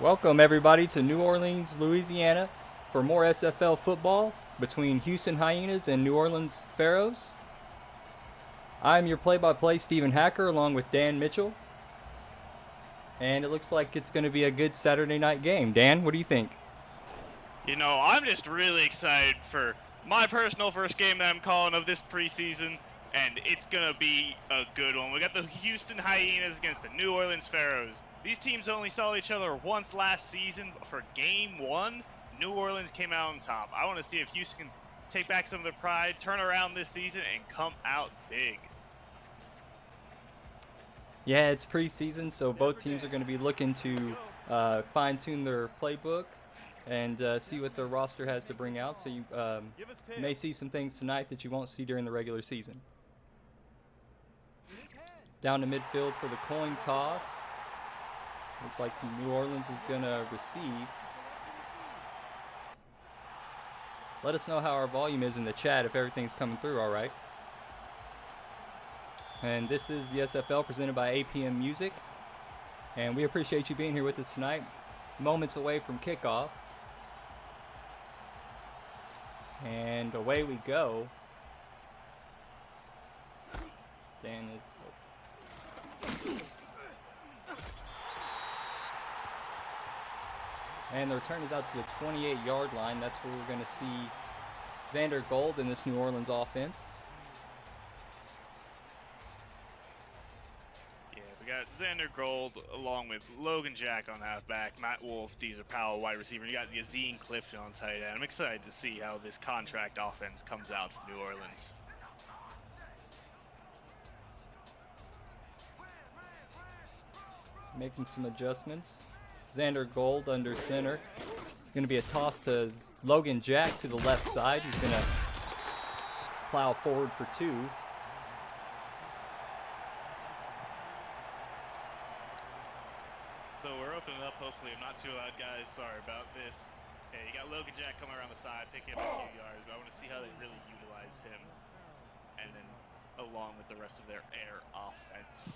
Welcome everybody to New Orleans, Louisiana for more SFL football between Houston Hyenas and New Orleans Pharaohs. I'm your play-by-play Stephen Hacker along with Dan Mitchell. And it looks like it's going to be a good Saturday night game. Dan, what do you think? I'm just really excited for my personal first game that I'm calling of this preseason, and it's going to be a good one. We got the Houston Hyenas against the New Orleans Pharaohs. These teams only saw each other once last season. For game one, New Orleans came out on top. I want to see if Houston can take back some of their pride, turn around this season, and come out big. Yeah, it's preseason, so both teams are going to be looking to fine-tune their playbook and see what their roster has to bring out. So you may see some things tonight that you won't see during the regular season. Down to midfield for the coin toss. Looks like New Orleans is going to receive. Let us know how our volume is in the chat if everything's coming through all right. And this is the SFL presented by APM Music. And we appreciate you being here with us tonight. Moments away from kickoff. And away we go. Dan is... And the return is out to the 28-yard line. That's where we're going to see Xander Gold in this New Orleans offense. Yeah, we got Xander Gold along with Logan Jack on halfback, Matt Wolf, Deezer Powell wide receiver, and you got Yazine Clifton on tight end. I'm excited to see how this contract offense comes out from New Orleans. Making some adjustments. Xander Gold under center. It's going to be a toss to Logan Jack to the left side. He's going to plow forward for two. So we're opening up. Hopefully I'm not too loud, guys. Sorry about this. Okay, you got Logan Jack coming around the side, picking up a few yards. I want to see how they really utilize him. And then along with the rest of their air offense.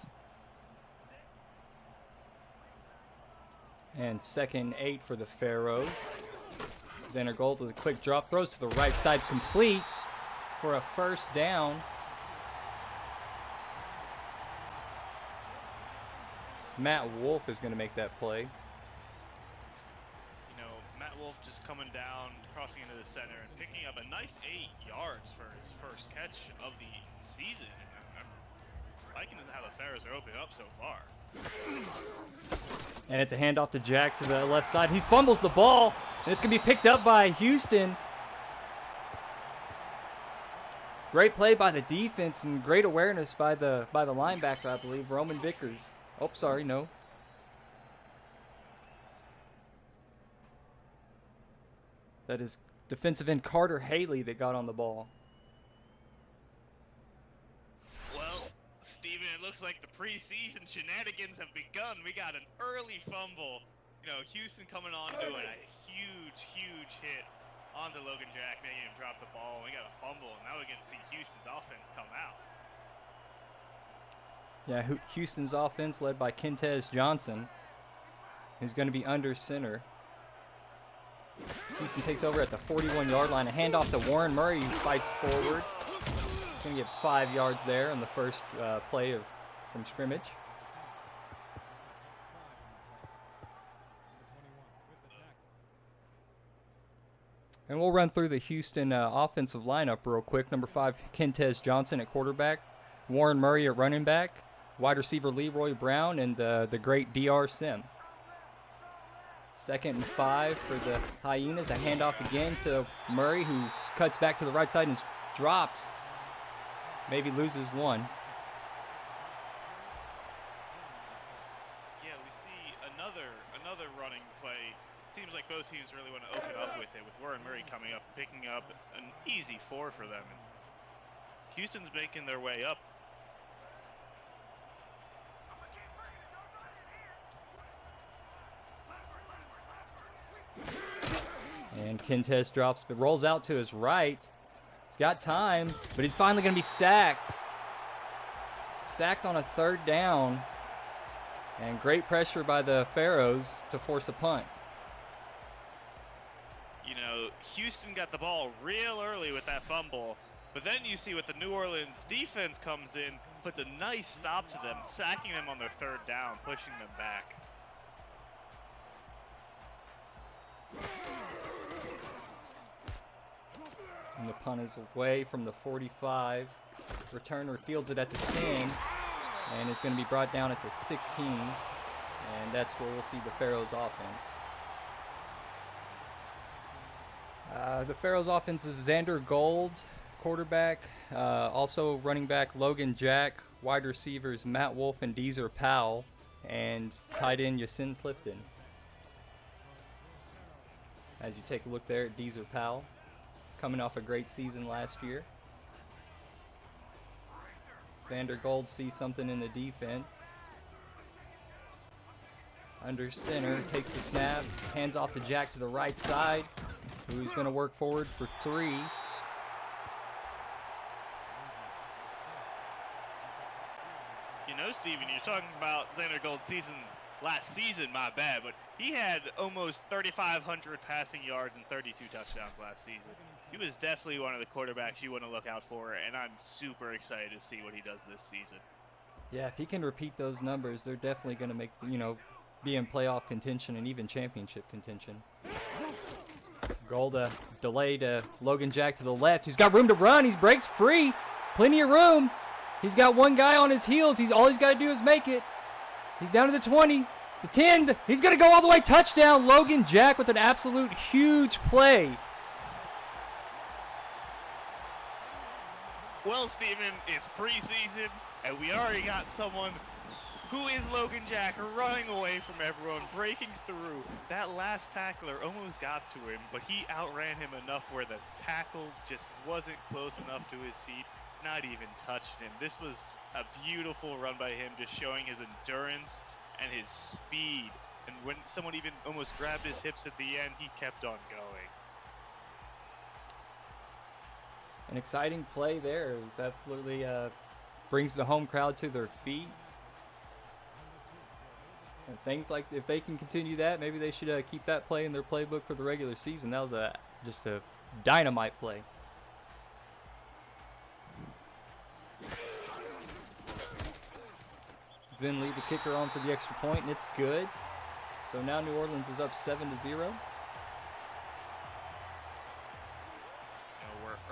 And 2nd and 8 for the Pharaohs. Xander Gold with a quick drop. Throws to the right side. It's complete for a first down. Matt Wolf is going to make that play. Matt Wolf just coming down, crossing into the center, and picking up a nice 8 yards for his first catch of the season. I'm liking how the Pharaohs are opening up so far. And it's a handoff to Jack to the left side. He fumbles the ball, and it's going to be picked up by Houston. Great play by the defense and great awareness by the linebacker, I believe, Roman Vickers. Oh, sorry, no. That is defensive end Carter Haley that got on the ball. Steven, it looks like the preseason shenanigans have begun. We got an early fumble. Houston coming on doing a huge hit onto Logan Jack, making him drop the ball. We got a fumble, and now we get to see Houston's offense come out. Yeah, Houston's offense led by Kentez Johnson, who's going to be under center. Houston takes over at the 41-yard line. A handoff to Warren Murray, who fights forward. He's going to get 5 yards there on the first play from scrimmage. And we'll run through the Houston offensive lineup real quick. Number 5, Kentez Johnson at quarterback. Warren Murray at running back. Wide receiver Leroy Brown and the great DR Sim. 2nd and 5 for the Hyenas. A handoff again to Murray, who cuts back to the right side and is dropped. Maybe loses one. Yeah, we see another running play. Seems like both teams really want to open up with it, with Warren Murray coming up, picking up an easy 4 for them. And Houston's making their way up. And Kentez drops, but rolls out to his right. He's got time, but he's finally going to be sacked. Sacked on a 3rd down. And great pressure by the Pharaohs to force a punt. You know, Houston got the ball real early with that fumble, but then you see what the New Orleans defense comes in, puts a nice stop to them, sacking them on their third down, pushing them back. And the punt is away from the 45. Returner fields it at the 10, and it's going to be brought down at the 16. And that's where we'll see the Pharaohs offense. The Pharaohs offense is Xander Gold, quarterback. Also running back Logan Jack. Wide receivers Matt Wolf and Deezer Powell. And tight end Yasin Clifton. As you take a look there at Deezer Powell, coming off a great season last year. Xander Gold sees something in the defense. Under center, takes the snap, hands off to Jack to the right side, who's going to work forward for 3. You know, Steven, you're talking about Xander Gold's last season, my bad, but he had almost 3,500 passing yards and 32 touchdowns last season. He was definitely one of the quarterbacks you want to look out for, and I'm super excited to see what he does this season. Yeah, if he can repeat those numbers, they're definitely going to make, be in playoff contention and even championship contention. Gold delay to Logan Jack to the left. He's got room to run. He breaks free. Plenty of room. He's got one guy on his heels. All he's got to do is make it. He's down to the 20, the 10. He's going to go all the way. Touchdown. Logan Jack with an absolute huge play. Well, Steven, it's preseason, and we already got someone who is Logan Jack running away from everyone, breaking through. That last tackler almost got to him, but he outran him enough where the tackle just wasn't close enough to his feet, not even touched him. This was a beautiful run by him, just showing his endurance and his speed. And when someone even almost grabbed his hips at the end, he kept on going. An exciting play there. It was absolutely brings the home crowd to their feet. And things like, if they can continue that, maybe they should keep that play in their playbook for the regular season. That was just a dynamite play. Zinley, the kicker, on for the extra point, and it's good. So now New Orleans is up 7-0.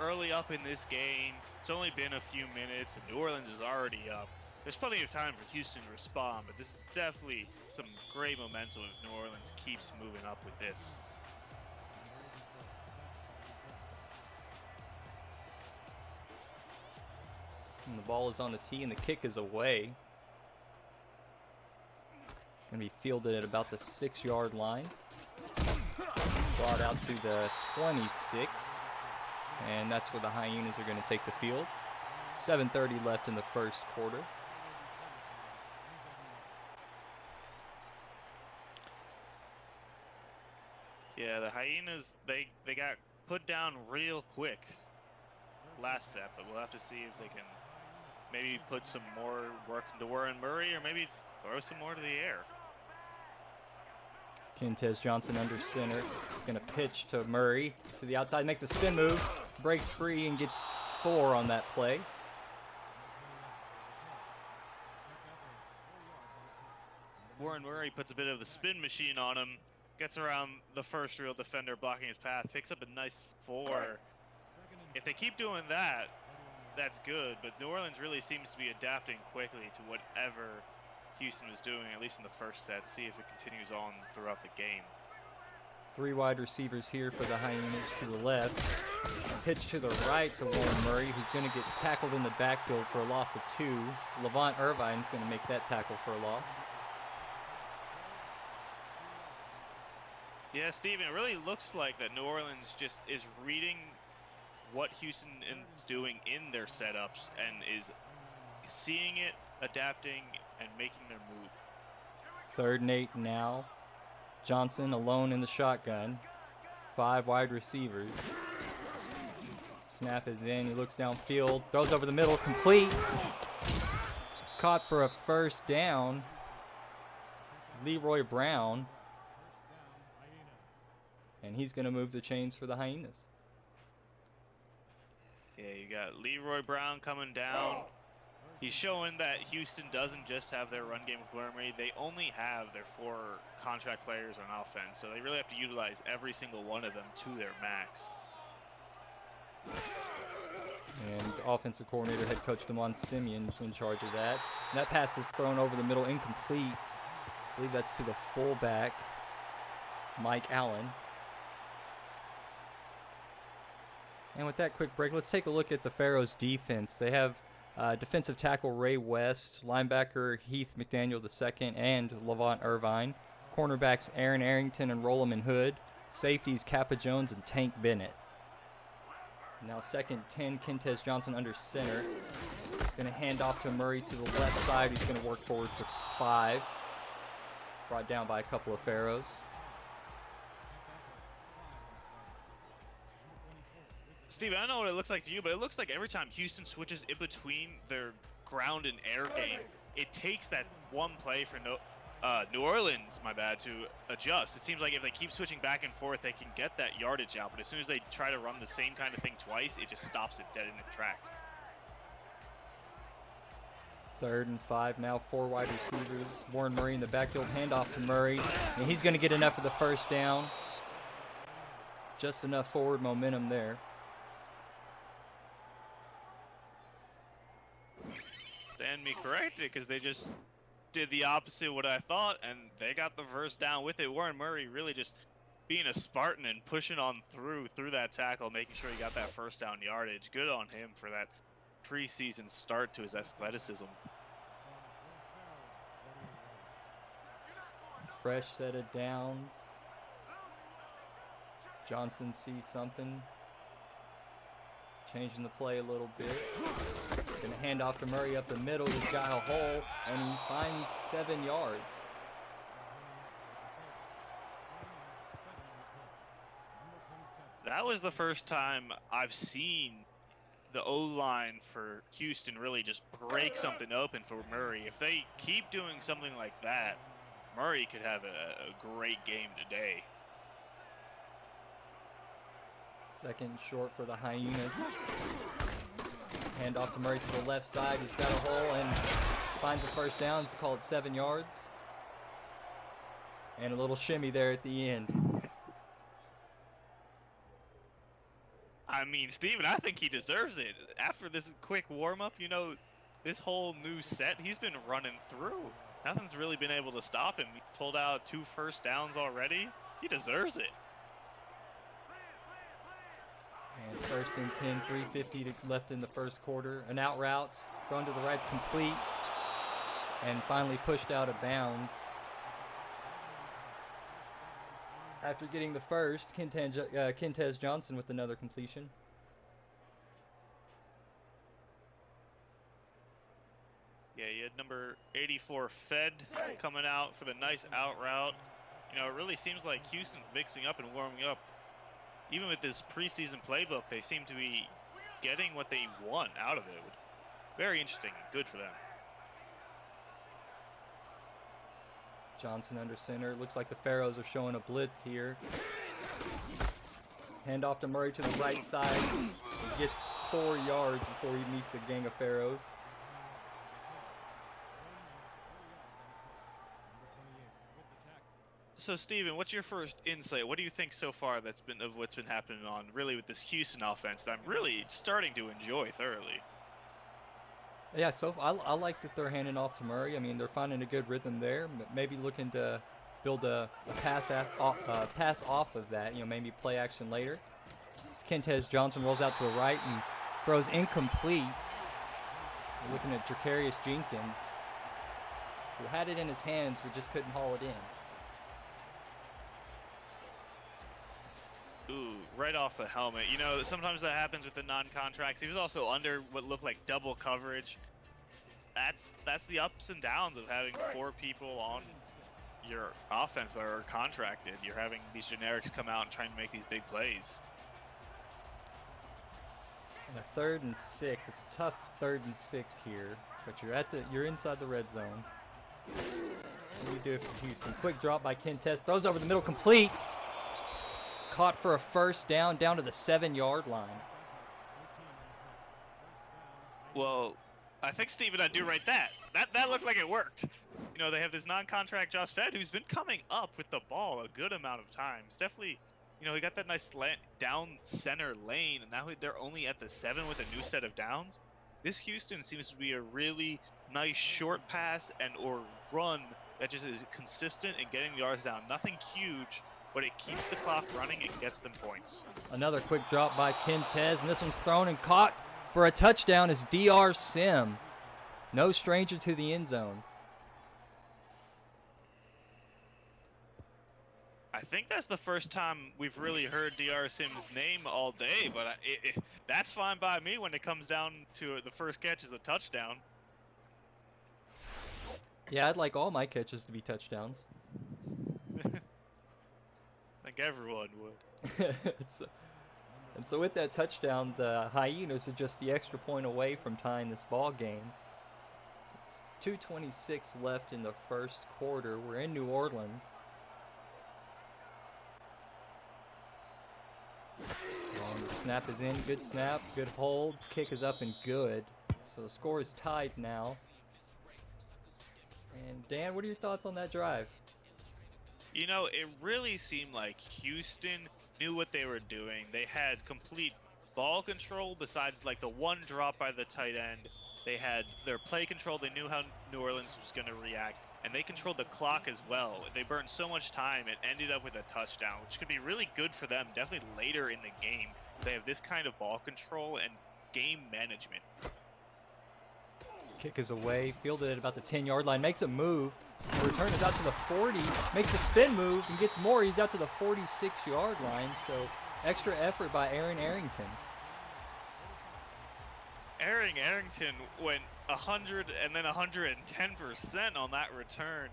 Early up in this game. It's only been a few minutes, and New Orleans is already up. There's plenty of time for Houston to respond, but this is definitely some great momentum if New Orleans keeps moving up with this. And the ball is on the tee, and the kick is away. It's going to be fielded at about the 6-yard line. Brought out to the 26. And that's where the Hyenas are going to take the field. 7:30 left in the first quarter. Yeah, the Hyenas, they got put down real quick last set, but we'll have to see if they can maybe put some more work into Warren Murray or maybe throw some more to the air. Kentez Johnson under center. He's going to pitch to Murray to the outside, makes a spin move, breaks free, and gets 4 on that play. Warren Murray puts a bit of the spin machine on him, gets around the first real defender blocking his path, picks up a nice 4. If they keep doing that, that's good, but New Orleans really seems to be adapting quickly to whatever Houston was doing, at least in the first set. See if it continues on throughout the game. 3 wide receivers here for the Hyenas to the left. Pitch to the right to Warren Murray, who's going to get tackled in the backfield for a loss of 2. Levant Irvine's going to make that tackle for a loss. Yeah, Steven, it really looks like that New Orleans just is reading what Houston is doing in their setups and is seeing it, adapting, and making their move. 3rd and 8 now. Johnson alone in the shotgun. 5 wide receivers. Snap is in. He looks downfield. Throws over the middle. Complete. Caught for a first down. Leroy Brown. And he's going to move the chains for the Hyenas. Yeah, you got Leroy Brown coming down. He's showing that Houston doesn't just have their run game with Wormery. They only have their 4 contract players on offense, so they really have to utilize every single one of them to their max. And offensive coordinator, head coach Damon Simeon's in charge of that. And that pass is thrown over the middle, incomplete. I believe that's to the fullback, Mike Allen. And with that quick break, let's take a look at the Pharaohs defense. They have defensive tackle Ray West, linebacker Heath McDaniel II, and Levant Irvine. Cornerbacks Aaron Arrington and Rollman Hood. Safeties Kappa Jones and Tank Bennett. Now second 10, Kentez Johnson under center. Going to hand off to Murray to the left side. He's going to work forward for 5. Brought down by a couple of Pharaohs. Steve, I don't know what it looks like to you, but it looks like every time Houston switches in between their ground and air game, it takes that one play for New Orleans, to adjust. It seems like if they keep switching back and forth, they can get that yardage out, but as soon as they try to run the same kind of thing twice, it just stops it dead in its tracks. 3rd and 5 now, 4 wide receivers. Warren Murray in the backfield, handoff to Murray, and he's going to get enough of the first down. Just enough forward momentum there. Stand me corrected, because they just did the opposite of what I thought, and they got the first down with it. Warren Murray really just being a Spartan and pushing on through that tackle, making sure he got that first down yardage. Good on him for that preseason start to his athleticism. Fresh set of downs. Johnson sees something. Changing the play a little bit. Gonna hand off to Murray up the middle. He's got a hole, and he finds 7 yards. That was the first time I've seen the O-line for Houston really just break something open for Murray. If they keep doing something like that, Murray could have a great game today. Second short for the Hyenas. Hand off to Murray to the left side. He's got a hole and finds a first down. Call it 7 yards. And a little shimmy there at the end. I mean, Steven, I think he deserves it. After this quick warm-up, this whole new set, he's been running through. Nothing's really been able to stop him. He pulled out 2 first downs already. He deserves it. And 1st and 10, 3:50 left in the first quarter. An out route, thrown to the right's complete, and finally pushed out of bounds. After getting the first, Kentez Johnson with another completion. Yeah, you had number 84 Fed coming out for the nice out route. It really seems like Houston's mixing up and warming up. Even with this preseason playbook, they seem to be getting what they want out of it. Very interesting. Good for them. Johnson under center. Looks like the Pharaohs are showing a blitz here. Hand off to Murray to the right side. He gets 4 yards before he meets a gang of Pharaohs. So, Steven, what's your first insight? What do you think so far of what's been happening on really with this Houston offense that I'm really starting to enjoy thoroughly? Yeah, so I like that they're handing off to Murray. I mean, they're finding a good rhythm there. Maybe looking to build a pass off of that. Maybe play action later. As Kentez Johnson rolls out to the right and throws incomplete. We're looking at Jacarius Jenkins, who had it in his hands but just couldn't haul it in. Ooh, right off the helmet. Sometimes that happens with the non-contracts. He was also under what looked like double coverage. That's the ups and downs of having 4 people on your offense that are contracted. You're having these generics come out and trying to make these big plays. And a 3rd and 6. It's a tough 3rd and 6 here, but you're inside the red zone. What do you do for Houston? Quick drop by Kentez. Throws over the middle, complete. Caught for a first down to the 7-yard line. Well, I think, Steven, I do right that. That looked like it worked. You know, they have this non-contract Josh Fed who's been coming up with the ball a good amount of times. Definitely, you know, he got that nice slant down center lane, and now they're only at the 7 with a new set of downs. This Houston seems to be a really nice short pass and or run that just is consistent in getting the yards down. Nothing huge, but it keeps the clock running and gets them points. Another quick drop by Kentez, and this one's thrown and caught for a touchdown is DR Sim. No stranger to the end zone. I think that's the first time we've really heard DR Sim's name all day, but that's fine by me when it comes down to the first catch is a touchdown. Yeah, I'd like all my catches to be touchdowns. I think everyone would. And so with that touchdown, the Hyenas are just the extra point away from tying this ball game. 2:26 left in the first quarter. We're in New Orleans. And the snap is in. Good snap. Good hold. Kick is up and good. So the score is tied now. And Dan, what are your thoughts on that drive? You know, it really seemed like Houston knew what they were doing. They had complete ball control besides like the one drop by the tight end. They had their play control. They knew how New Orleans was going to react, and they controlled the clock as well. They burned so much time, it ended up with a touchdown, which could be really good for them, definitely later in the game. They have this kind of ball control and game management. Kick is away, fielded at about the 10-yard line, makes a move. The return is out to the 40, makes a spin move, and gets more. He's out to the 46-yard line, so extra effort by Aaron Arrington. Aaron Arrington went 100 and then 110% on that return.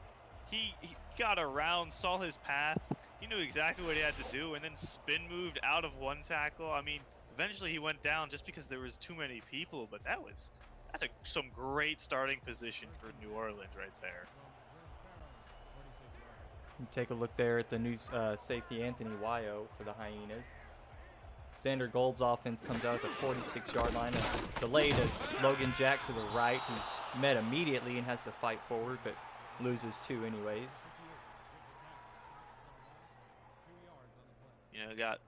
He got around, saw his path, he knew exactly what he had to do, and then spin moved out of one tackle. I mean, eventually he went down just because there was too many people, but that's some great starting position for New Orleans right there. You take a look there at the new safety Anthony Wyo for the Hyenas. Xander Gold's offense comes out at the 46-yard line. A delay to Logan Jack to the right, who's met immediately and has to fight forward, but loses two anyways. You know, got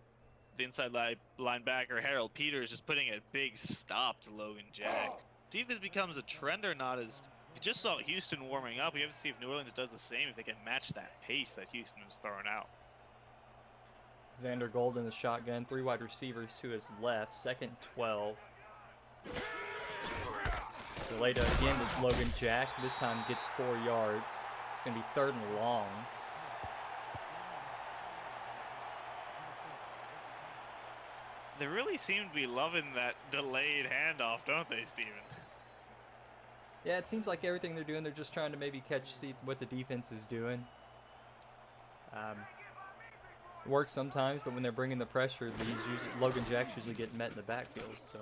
the inside linebacker Harold Peters just putting a big stop to Logan Jack. See if this becomes a trend or not. As you just saw Houston warming up, we have to see if New Orleans does the same, if they can match that pace that Houston was throwing out. Xander Gold in the shotgun, 3 wide receivers to his left, 2nd and 12. Delay to again to Logan Jack, this time gets 4 yards. It's going to be 3rd and long. They really seem to be loving that delayed handoff, don't they, Steven? Yeah, it seems like everything they're doing, they're just trying to maybe see what the defense is doing. It works sometimes, but when they're bringing the pressure, Logan Jack's usually getting met in the backfield. So,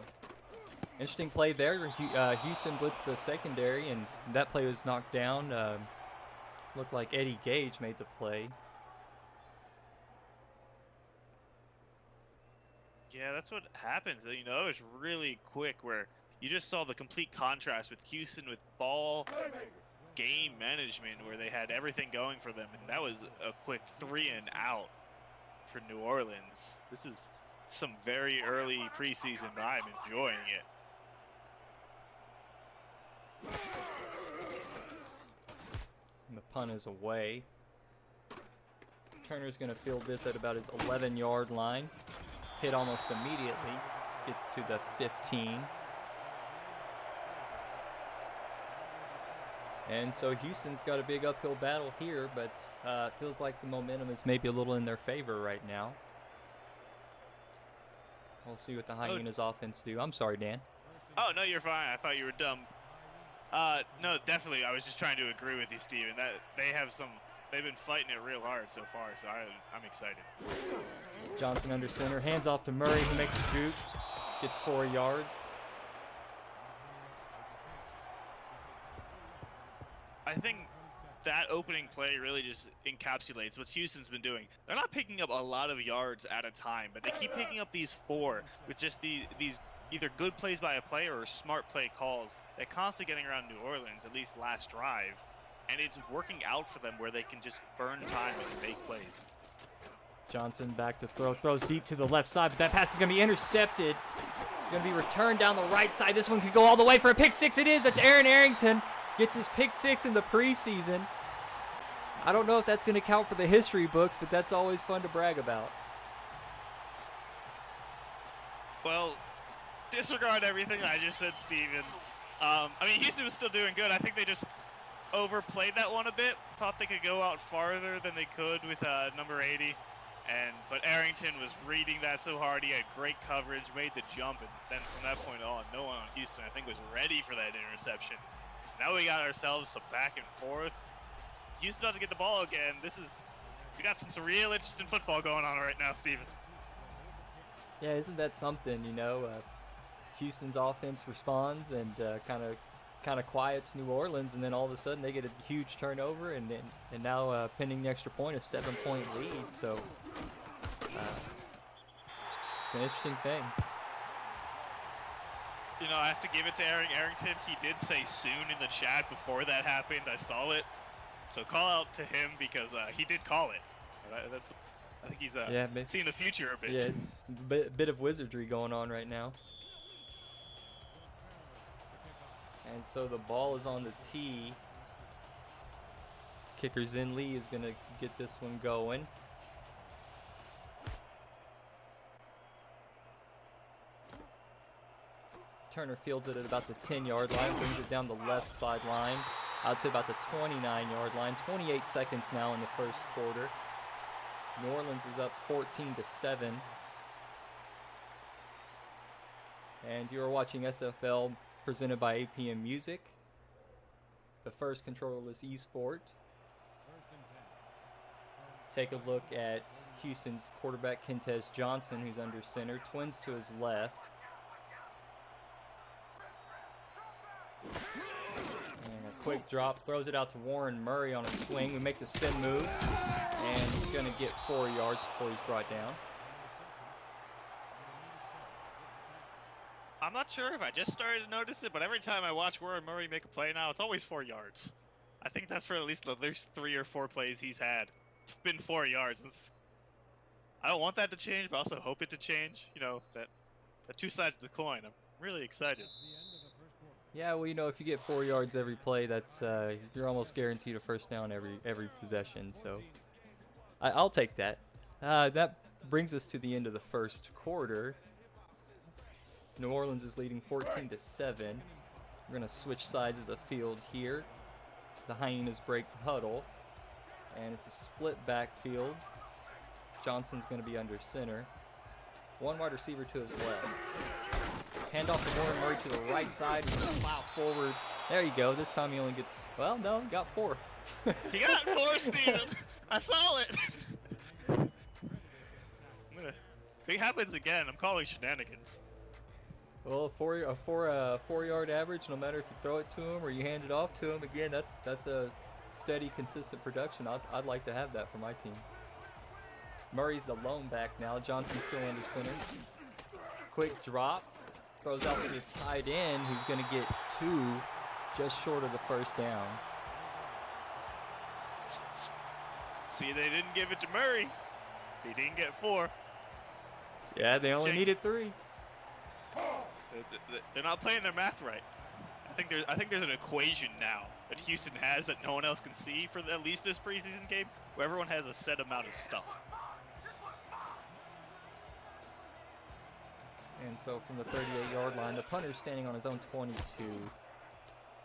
interesting play there. Houston blitzed the secondary, and that play was knocked down. Looked like Eddie Gage made the play. Yeah, that's what happens. You know, it was really quick where you just saw the complete contrast with Houston with ball game management where they had everything going for them, and that was a quick 3 and out for New Orleans. This is some very early preseason, but I'm enjoying it. And the punt is away. Turner's going to field this at about his 11-yard line. Hit almost immediately. Gets to the 15. And so Houston's got a big uphill battle here, but it feels like the momentum is maybe a little in their favor right now. We'll see what the Hyenas offense do. I'm sorry, Dan. Oh, no, you're fine. I thought you were dumb. No, definitely. I was just trying to agree with you, Steven. That they've been fighting it real hard so far, so I'm excited. Johnson under center, hands off to Murray, who makes a juke, gets 4 yards. I think that opening play really just encapsulates what Houston's been doing. They're not picking up a lot of yards at a time, but they keep picking up these 4 with just these either good plays by a player or smart play calls. They're constantly getting around New Orleans, at least last drive, and it's working out for them where they can just burn time and make plays. Johnson back to throw, throws deep to the left side, but that pass is going to be intercepted. It's going to be returned down the right side. This one could go all the way for a pick six. It is. That's Aaron Arrington. Gets his pick six in the preseason. I don't know if that's going to count for the history books, but that's always fun to brag about. Well, disregard everything I just said, Steven. I mean, Houston was still doing good. I think they just overplayed that one a bit. Thought they could go out farther than they could with number 80. But Arrington was reading that so hard. He had great coverage, made the jump, and then from that point on, no one on Houston, I think, was ready for that interception. Now we got ourselves some back and forth. Houston about to get the ball again. We got some real interesting football going on right now, Steven. Yeah, isn't that something, you know? Houston's offense responds and kind of quiets New Orleans, and then all of a sudden they get a huge turnover, and now pinning the extra point, a 7-point lead. So it's an interesting thing. You know, I have to give it to Arrington. He did say soon in the chat before that happened. I saw it. So call out to him because he did call it. I think he's seeing the future a bit. Yeah, bit of wizardry going on right now. And so the ball is on the tee. Kicker Zin Lee is going to get this one going. Turner fields it at about the 10-yard line, brings it down the left sideline, out to about the 29-yard line. 28 seconds now in the first quarter. New Orleans is up 14-7. And you are watching SFL presented by APM Music, the first controllerless esport. Take a look at Houston's quarterback, Kentez Johnson, who's under center. Twins to his left. And a quick drop, throws it out to Warren Murray on a swing, who makes a spin move, and he's going to get 4 yards before he's brought down. I'm not sure if I just started to notice it, but every time I watch Warren Murray make a play now, it's always 4 yards. I think that's for at least there's 3 or 4 plays he's had. It's been 4 yards. I don't want that to change, but I also hope it to change. You know, the two sides of the coin. I'm really excited. Yeah, well, you know, if you get 4 yards every play, that's you're almost guaranteed a first down every possession. So I'll take that. That brings us to the end of the first quarter. New Orleans is leading 14-7. We're going to switch sides of the field here. The Hyenas break the huddle, and it's a split backfield. Johnson's going to be under center. One wide receiver to his left. Hand off to Warren Murray to the right side. He's going to plow forward. There you go. This time he only gets, well, no, he got 4. He got 4, Steven. I saw it. If it happens again, I'm calling shenanigans. Well, a 4-yard average, no matter if you throw it to him or you hand it off to him, again, that's a steady, consistent production. I'd like to have that for my team. Murray's the lone back now. Johnson's still under center. Quick drop. Throws out to the tight end, who's going to get 2, just short of the first down. See, they didn't give it to Murray. He didn't get 4. Yeah, they only needed 3. They're not playing their math right. I think there's an equation now that Houston has that no one else can see for at least this preseason game, where everyone has a set amount of stuff. And so from the 38-yard line, the punter's standing on his own 22.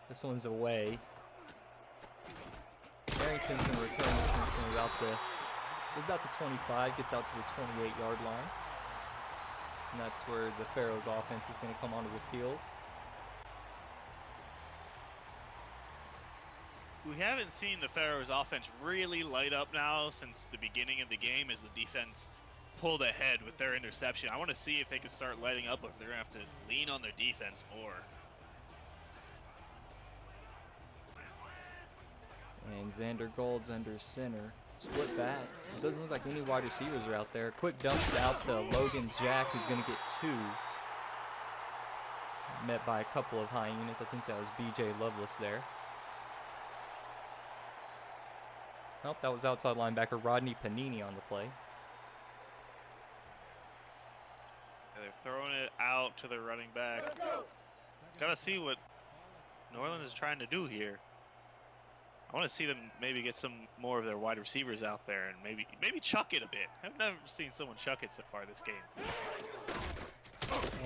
This one's away. Arrington's going to return this one from about the 25, gets out to the 28-yard line. And that's where the Pharaohs offense is going to come onto the field. We haven't seen the Pharaohs offense really light up now since the beginning of the game as the defense pulled ahead with their interception. I want to see if they can start lighting up or if they're going to have to lean on their defense more. And Xander Gold's under center. Split backs. It doesn't look like any wide receivers are out there. Quick dumps out to Logan Jack, who's going to get 2. Met by a couple of Hyenas. I think that was BJ Loveless there. Nope, that was outside linebacker Rodney Panini on the play. They're throwing it out to the running back. Gotta see what New Orleans is trying to do here. I want to see them maybe get some more of their wide receivers out there and maybe chuck it a bit. I've never seen someone chuck it so far this game.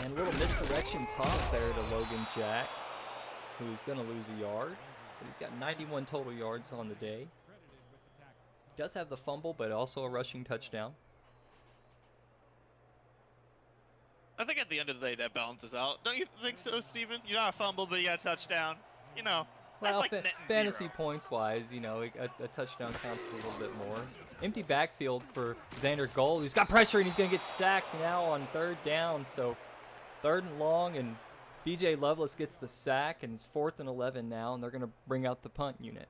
And a little misdirection toss there to Logan Jack, who's going to lose a yard. But he's got 91 total yards on the day. Does have the fumble, but also a rushing touchdown. I think at the end of the day that balances out. Don't you think so, Steven? You got a fumble, but you got a touchdown. You know, well, that's like net fantasy zero. Points-wise, you know, a touchdown counts a little bit more. Empty backfield for Xander Gold, who's got pressure, and he's going to get sacked now on 3rd down. So 3rd and long, and BJ Loveless gets the sack, and it's 4th and 11 now, and they're going to bring out the punt unit.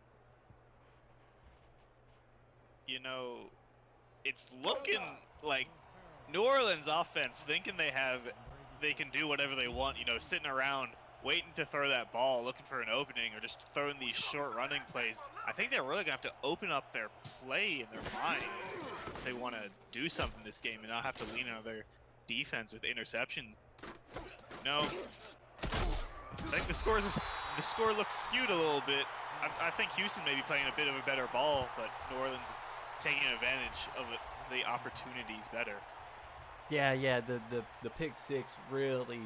You know, it's looking like New Orleans offense thinking they can do whatever they want, you know, sitting around waiting to throw that ball, looking for an opening, or just throwing these short running plays. I think they're really going to have to open up their play in their mind if they want to do something this game and not have to lean on their defense with interceptions. No, I think the score looks skewed a little bit. I think Houston may be playing a bit of a better ball, but New Orleans is taking advantage of the opportunities better. Yeah, the pick six really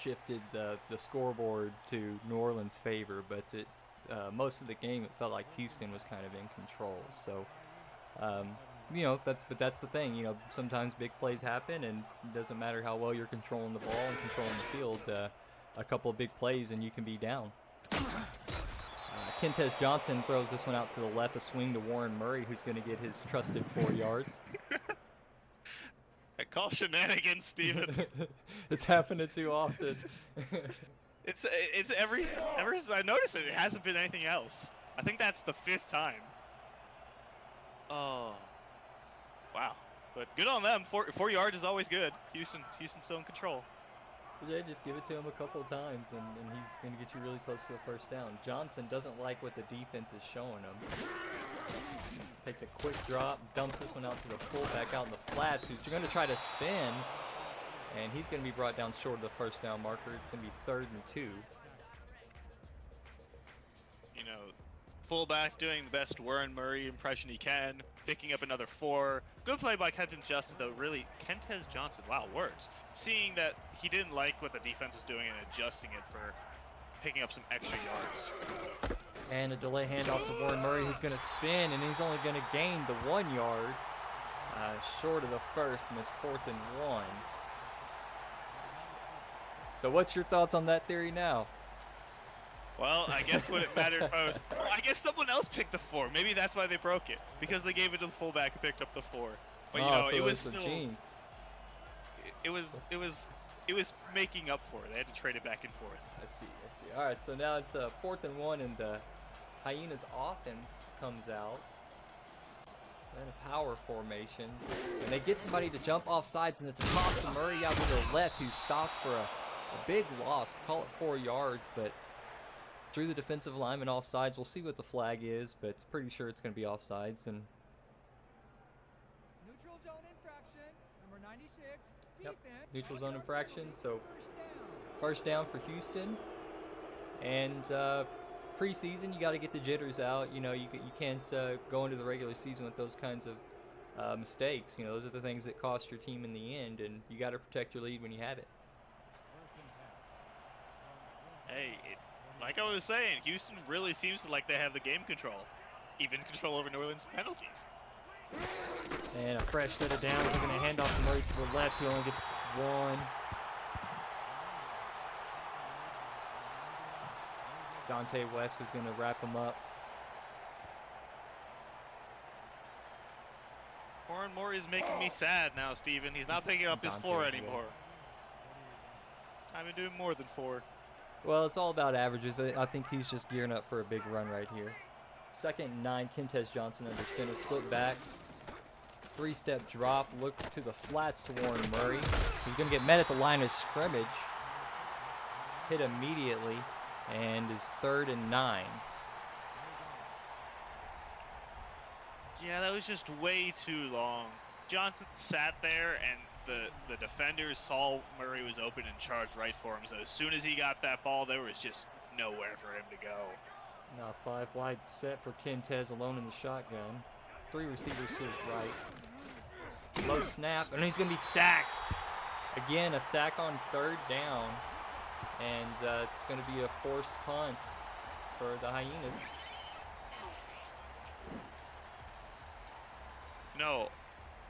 shifted the scoreboard to New Orleans' favor, but most of the game it felt like Houston was kind of in control. So, you know, that's the thing. You know, sometimes big plays happen, and it doesn't matter how well you're controlling the ball and controlling the field. A couple of big plays, and you can be down. Kentez Johnson throws this one out to the left, a swing to Warren Murray, who's going to get his trusted 4 yards. I call shenanigans, Steven. It's happening too often. It's ever since I noticed it hasn't been anything else. I think that's the 5th time. Oh, wow. But good on them. 4 yards is always good. Houston's still in control. Yeah, just give it to him a couple of times, and he's going to get you really close to a 1st down. Johnson doesn't like what the defense is showing him. Takes a quick drop, dumps this one out to the fullback out in the flats, who's going to try to spin, and he's going to be brought down short of the 1st down marker. It's going to be 3rd and 2. You know, fullback doing the best Warren Murray impression he can, picking up another 4. Good play by Kentez Johnson, though. Really, Kentez Johnson, wow, words. Seeing that he didn't like what the defense was doing and adjusting it for picking up some extra yards. And a delay handoff to Warren Murray, who's going to spin, and he's only going to gain the 1 yard short of the 1st, and it's 4th and 1. So what's your thoughts on that theory now? Well, I guess what it mattered most. Well, I guess someone else picked the 4. Maybe that's why they broke it, because they gave it to the fullback who picked up the 4. But you know, so it was the still. jinx. It was making up for it. They had to trade it back and forth. I see. All right, so now it's 4th and 1, and the Hyenas offense comes out in a power formation, and they get somebody to jump off sides, and it's a toss to Murray out to the left, who's stopped for a big loss. Call it 4 yards, but drew the defensive lineman off sides. We'll see what the flag is, but pretty sure it's going to be offsides. And neutral zone infraction, number 96. yep, Defense. neutral zone infraction. So 1st down for Houston. And preseason, you got to get the jitters out. You know, you can't go into the regular season with those kinds of mistakes. You know, those are the things that cost your team in the end, and you got to protect your lead when you have it. Hey, like I was saying, Houston really seems like they have the game control, even control over New Orleans penalties. And a fresh set of downs. They're going to hand off to Murray to the left. He only gets 1. Dante West is going to wrap him up. Warren Murray is making me sad now, Steven. He's not picking up his 4 anymore. I've been doing more than 4. Well, it's all about averages. I think he's just gearing up for a big run right here. 2nd and 9, Kentez Johnson under center, split backs. 3-step drop, looks to the flats to Warren Murray. He's going to get met at the line of scrimmage. Hit immediately, and is 3rd and 9. Yeah, that was just way too long. Johnson sat there, and the defenders saw Murray was open and charged right for him. So as soon as he got that ball, there was just nowhere for him to go. Now 5 wide set for Kentez alone in the shotgun. 3 receivers to his right. Low snap, and he's going to be sacked. Again, a sack on 3rd down. And it's going to be a forced punt for the Hyenas. No,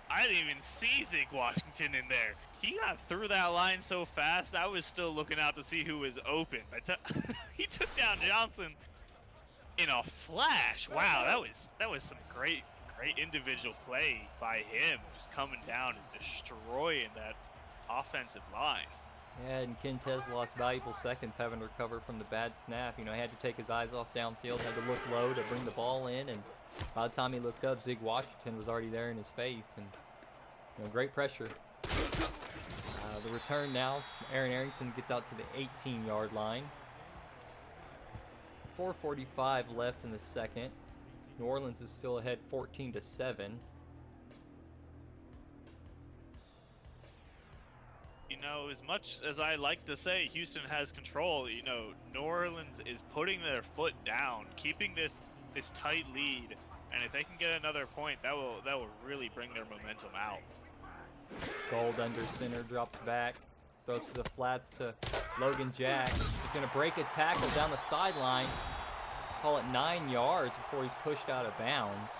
I didn't even see Zig Washington in there. He got through that line so fast, I was still looking out to see who was open. He took down Johnson in a flash. Wow, that was some great individual play by him, just coming down and destroying that offensive line. Yeah, and Kentez lost valuable seconds having to recover from the bad snap. You know, he had to take his eyes off downfield, had to look low to bring the ball in, and by the time he looked up, Zig Washington was already there in his face, and you know, great pressure. The return now, Aaron Arrington gets out to the 18-yard line. 4:45 left in the second. New Orleans is still ahead 14-7. You know, as much as I like to say Houston has control, you know, New Orleans is putting their foot down, keeping this tight lead, and if they can get another point, that will really bring their momentum out. Gold under center, drops back, throws to the flats to Logan Jack. He's going to break a tackle down the sideline, call it 9 yards before he's pushed out of bounds.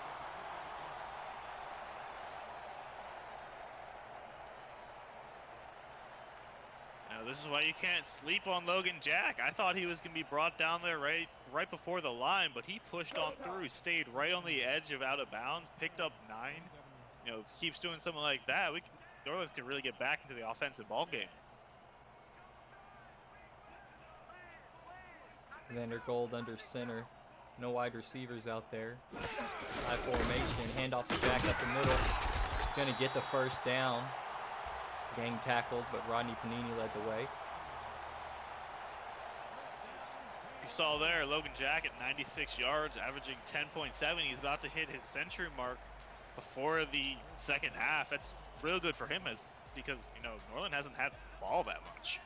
Now, this is why you can't sleep on Logan Jack. I thought he was going to be brought down there right before the line, but he pushed on through, stayed right on the edge of out of bounds, picked up 9. You know, if he keeps doing something like that, New Orleans can really get back into the offensive ball game. Xander Gold under center. No wide receivers out there. High formation. Handoff to Jack up the middle. He's going to get the first down. Gang tackled, but Rodney Panini led the way. You saw there, Logan Jack at 96 yards, averaging 10.7. He's about to hit his century mark before the second half. That's real good for him because, you know, New Orleans hasn't had the ball that much.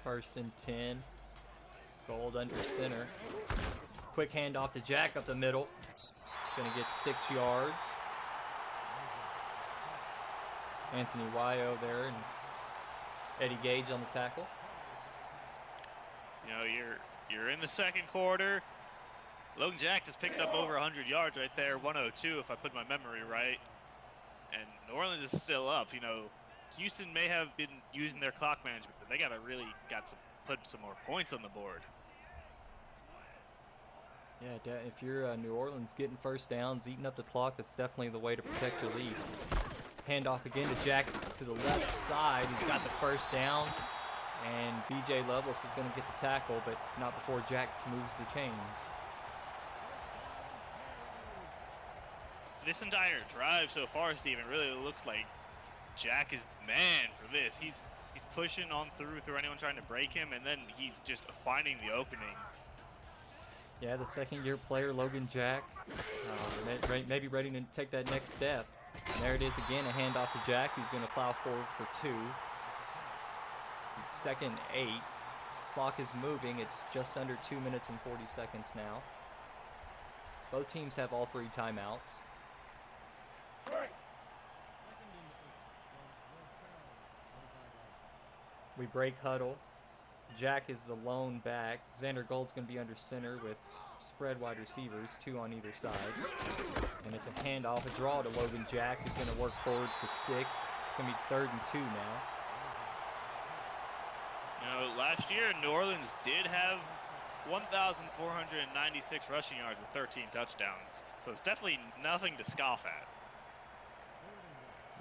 1st and 10. Gold under center. Quick handoff to Jack up the middle. Going to get 6 yards. Anthony Wyo there and Eddie Gage on the tackle. You know, you're in the second quarter. Logan Jack just picked up over 100 yards right there, 102 if I put my memory right. And New Orleans is still up. You know, Houston may have been using their clock management, but they put some more points on the board. Yeah, if you're New Orleans getting first downs, eating up the clock, that's definitely the way to protect your lead. Handoff again to Jack to the left side. He's got the first down, and B.J. Lovelace is going to get the tackle, but not before Jack moves the chains. This entire drive so far, Steven, really looks like Jack is the man for this. He's pushing on through anyone trying to break him, and then he's just finding the opening. Yeah, the second-year player, Logan Jack, maybe ready to take that next step. And there it is again, a handoff to Jack, who's going to plow forward for 2. It's 2nd and 8. Clock is moving. It's just under 2 minutes and 40 seconds now. Both teams have all 3 timeouts. We break huddle. Jack is the lone back. Xander Gold's going to be under center with spread wide receivers, 2 on either side. And it's a handoff, a draw to Logan Jack, who's going to work forward for 6. It's going to be 3rd and 2 now. You know, last year New Orleans did have 1,496 rushing yards with 13 touchdowns. So it's definitely nothing to scoff at.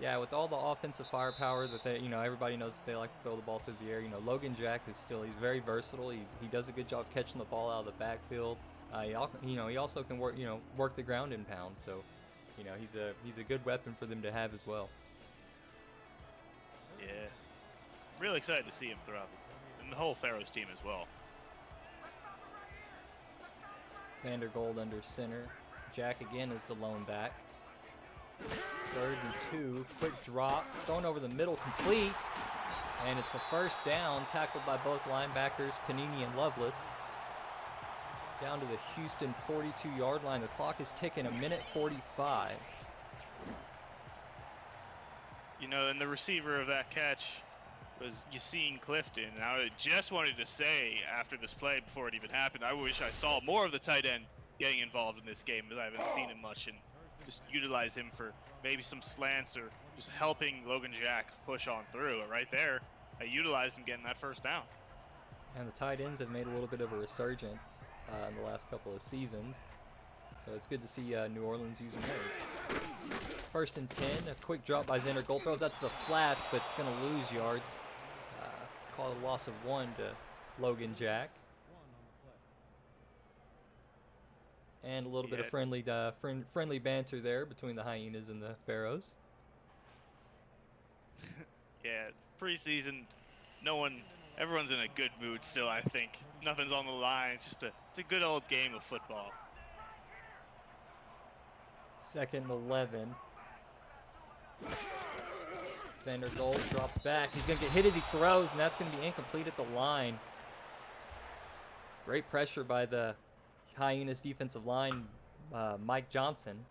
Yeah, with all the offensive firepower that they, everybody knows that they like to throw the ball through the air. Logan Jack he's very versatile. He does a good job catching the ball out of the backfield. He also can work the ground and pound. So, he's a good weapon for them to have as well. Yeah, really excited to see him throughout and the whole Pharaohs team as well. Xander Gold under center. Jack again is the lone back. 3rd and 2, quick drop, thrown over the middle, complete, and it's a first down, tackled by both linebackers, Panini and Lovelace. Down to the Houston 42-yard line. The clock is ticking, 1:45. And the receiver of that catch was Yassine Clifton. And I just wanted to say after this play, before it even happened, I wish I saw more of the tight end getting involved in this game, because I haven't seen him much, and just utilize him for maybe some slants or just helping Logan Jack push on through. But right there, I utilized him getting that first down. And the tight ends have made a little bit of a resurgence in the last couple of seasons. So it's good to see New Orleans using those. 1st and 10, a quick drop by Xander Gold, throws that to the flats, but it's going to lose yards. Call it a loss of 1 to Logan Jack. And a little bit of friendly banter there between the Hyenas and the Pharaohs. Yeah, preseason, everyone's in a good mood still, I think. Nothing's on the line. It's a good old game of football. 2nd and 11. Xander Gold drops back. He's going to get hit as he throws, and that's going to be incomplete at the line. Great pressure by the Hyenas defensive line, Mike Johnson.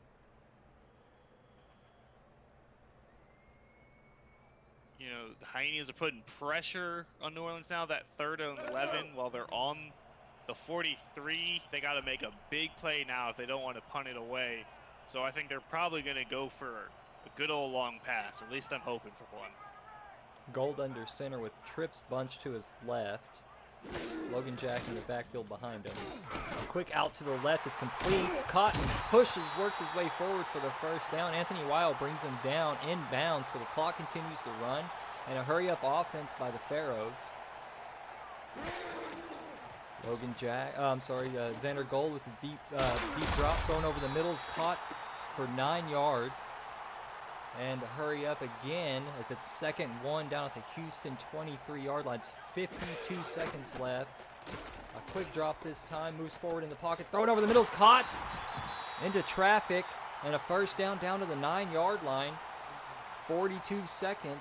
The Hyenas are putting pressure on New Orleans now. That 3rd and 11, while they're on the 43, they got to make a big play now if they don't want to punt it away. So I think they're probably going to go for a good old long pass. At least I'm hoping for one. Gold under center with trips bunched to his left. Logan Jack in the backfield behind him. A quick out to the left is complete. Caught and pushes, works his way forward for the first down. Anthony Weil brings him down inbounds, so the clock continues to run. And a hurry-up offense by the Pharaohs. Xander Gold with a deep drop thrown over the middle is caught for 9 yards. And hurry up again as it's 2nd and 1 down at the Houston 23-yard line. It's 52 seconds left. A quick drop this time, moves forward in the pocket, thrown over the middle is caught into traffic, and a first down to the 9-yard line. 42 seconds.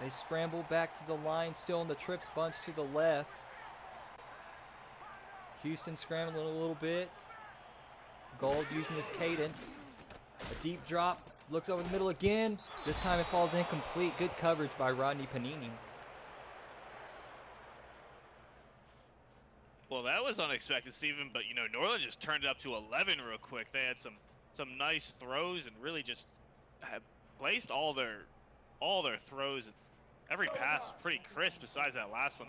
They scramble back to the line, still in the trips bunch to the left. Houston scrambling a little bit. Gold using his cadence. A deep drop. Looks over the middle again. This time it falls incomplete. Good coverage by Rodney Panini. Well, that was unexpected, Steven, but New Orleans just turned it up to 11 real quick. They had some nice throws and really just have placed all their throws, and every pass was pretty crisp besides that last one.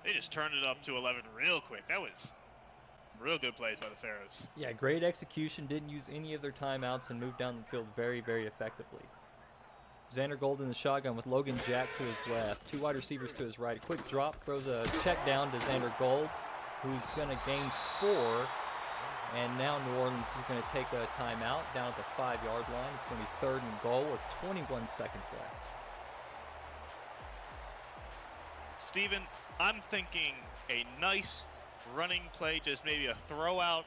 They just turned it up to 11 real quick. That was real good plays by the Pharaohs. Yeah, great execution. Didn't use any of their timeouts and moved down the field very, very effectively. Xander Gold in the shotgun with Logan Jack to his left. 2 wide receivers to his right. A quick drop, throws a check down to Xander Gold, who's going to gain 4. And now New Orleans is going to take a timeout down at the 5-yard line. It's going to be 3rd and goal with 21 seconds left. Steven, I'm thinking a nice running play, just maybe a throw out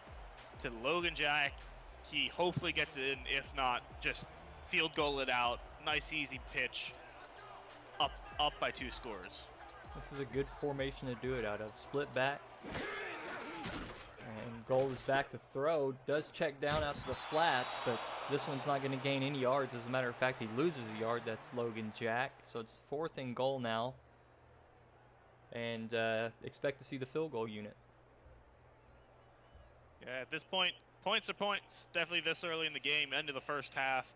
to Logan Jack. He hopefully gets it in. If not, just field goal it out. Nice easy pitch. Up by 2 scores. This is a good formation to do it out of. Split backs. And Gold is back to throw. Does check down out to the flats, but this one's not going to gain any yards. As a matter of fact, he loses a yard. That's Logan Jack. So it's 4th and goal now. And expect to see the field goal unit. Yeah, at this point, points are points. Definitely this early in the game, end of the first half.